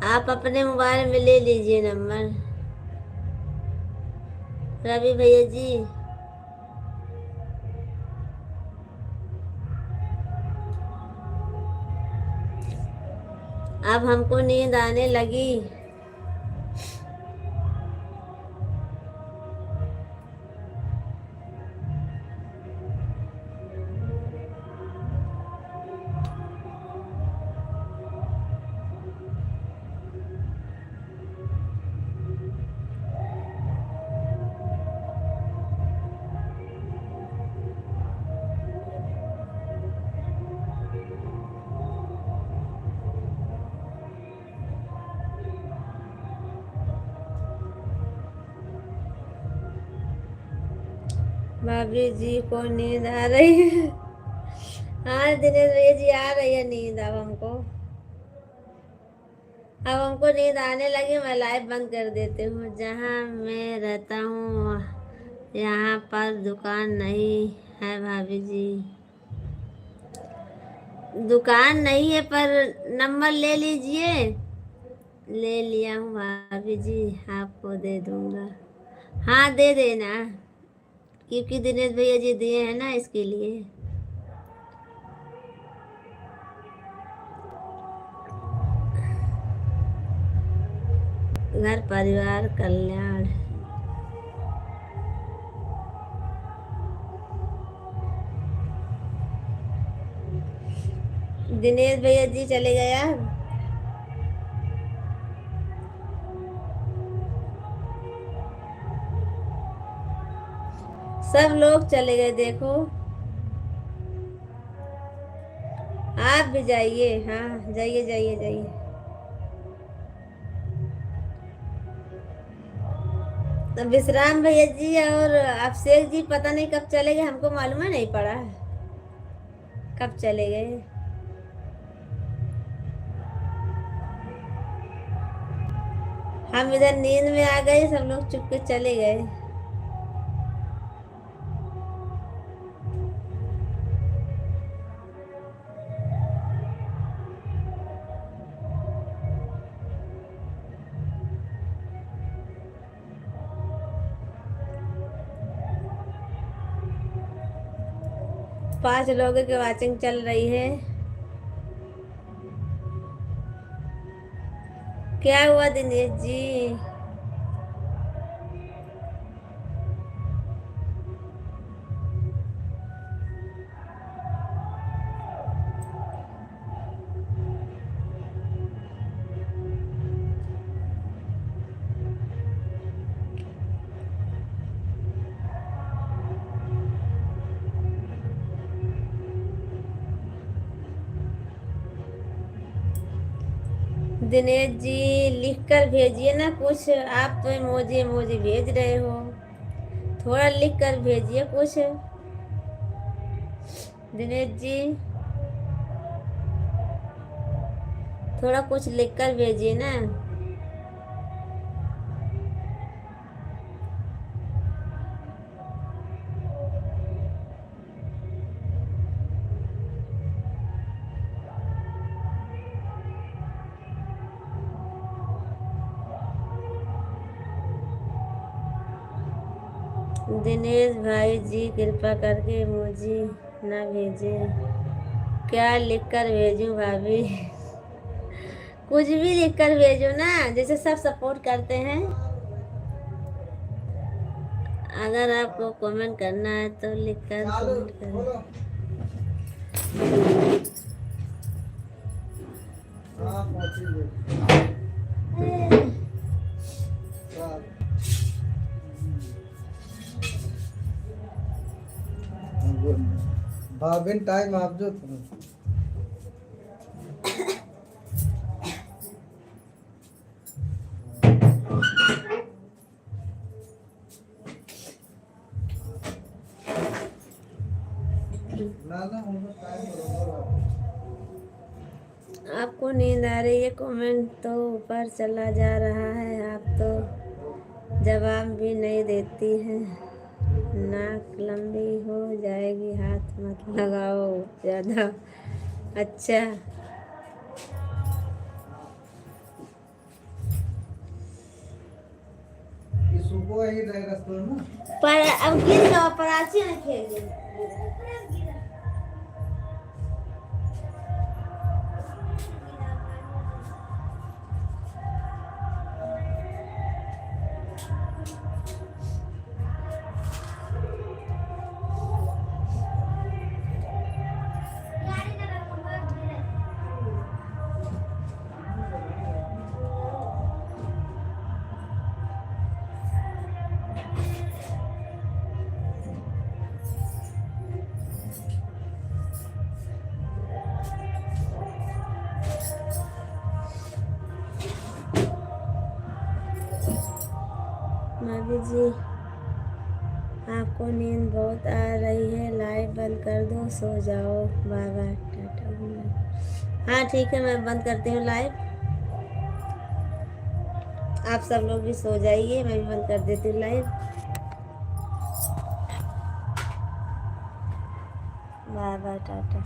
आप अपने मोबाइल में ले लीजिए नंबर रवि भैया जी। अब हमको नींद आने लगी। भाभी जी को नींद आ रही है। हाँ दिनेश भैया जी, आ रही है नींद अब हमको। अब हमको नींद आने लगी, मैं लाइव बंद कर देती हूँ। जहाँ मैं रहता हूँ यहाँ पर दुकान नहीं है भाभी जी। दुकान नहीं है पर नंबर ले लीजिए। ले लिया हूँ भाभी जी, आपको दे दूंगा। हाँ दे देना, क्योंकि दिनेश भैया जी दिए हैं ना, इसके लिए। घर परिवार कल्याण। दिनेश भैया जी चले गया। सब लोग चले गए देखो। आप भी जाइए, हाँ जाइए जाइए जाइए। तो विश्राम भैया जी और अभिषेक जी पता नहीं कब चले गए, हमको मालूम है नहीं पड़ा कब चले गए। हम इधर नींद में आ गए, सब लोग चुप के चले गए। पांच लोगों की वाचिंग चल रही है। क्या हुआ दिनेश जी? दिनेश जी लिख कर भेजिए ना कुछ, आप तो इमोजी इमोजी भेज रहे हो। थोड़ा लिख कर भेजिए कुछ दिनेश जी, थोड़ा कुछ लिख कर भेजिए ना। दिनेश भाई जी कृपा करके इमोजी ना भेजें। क्या लिख कर भेजूं भाभी? कुछ भी लिख कर भेजो ना, जैसे सब सपोर्ट करते हैं। अगर आपको कमेंट करना है तो लिख कर कमेंट करें। भाभी टाइम आप जो ना ना उनको टाइम बरोबर आपको नींद आ रही है, कमेंट तो ऊपर चला जा रहा है, आप तो जवाब भी नहीं देती हैं। नाक लंबी हो जाएगी, हाथ मत लगाओ ज़्यादा। अच्छा ये सुबह ही रहेगा तो ना पर अब गिर जाओ, पराची में खेल गए। भाभी जी आप को नींद बहुत आ रही है, लाइव बंद कर दो, सो जाओ, bye bye, tata good night. हाँ ठीक है, मैं बंद करती हूँ लाइव, आप सब लोग भी सो जाइए, मैं भी बंद कर देती हूँ लाइव। Bye bye, Tata.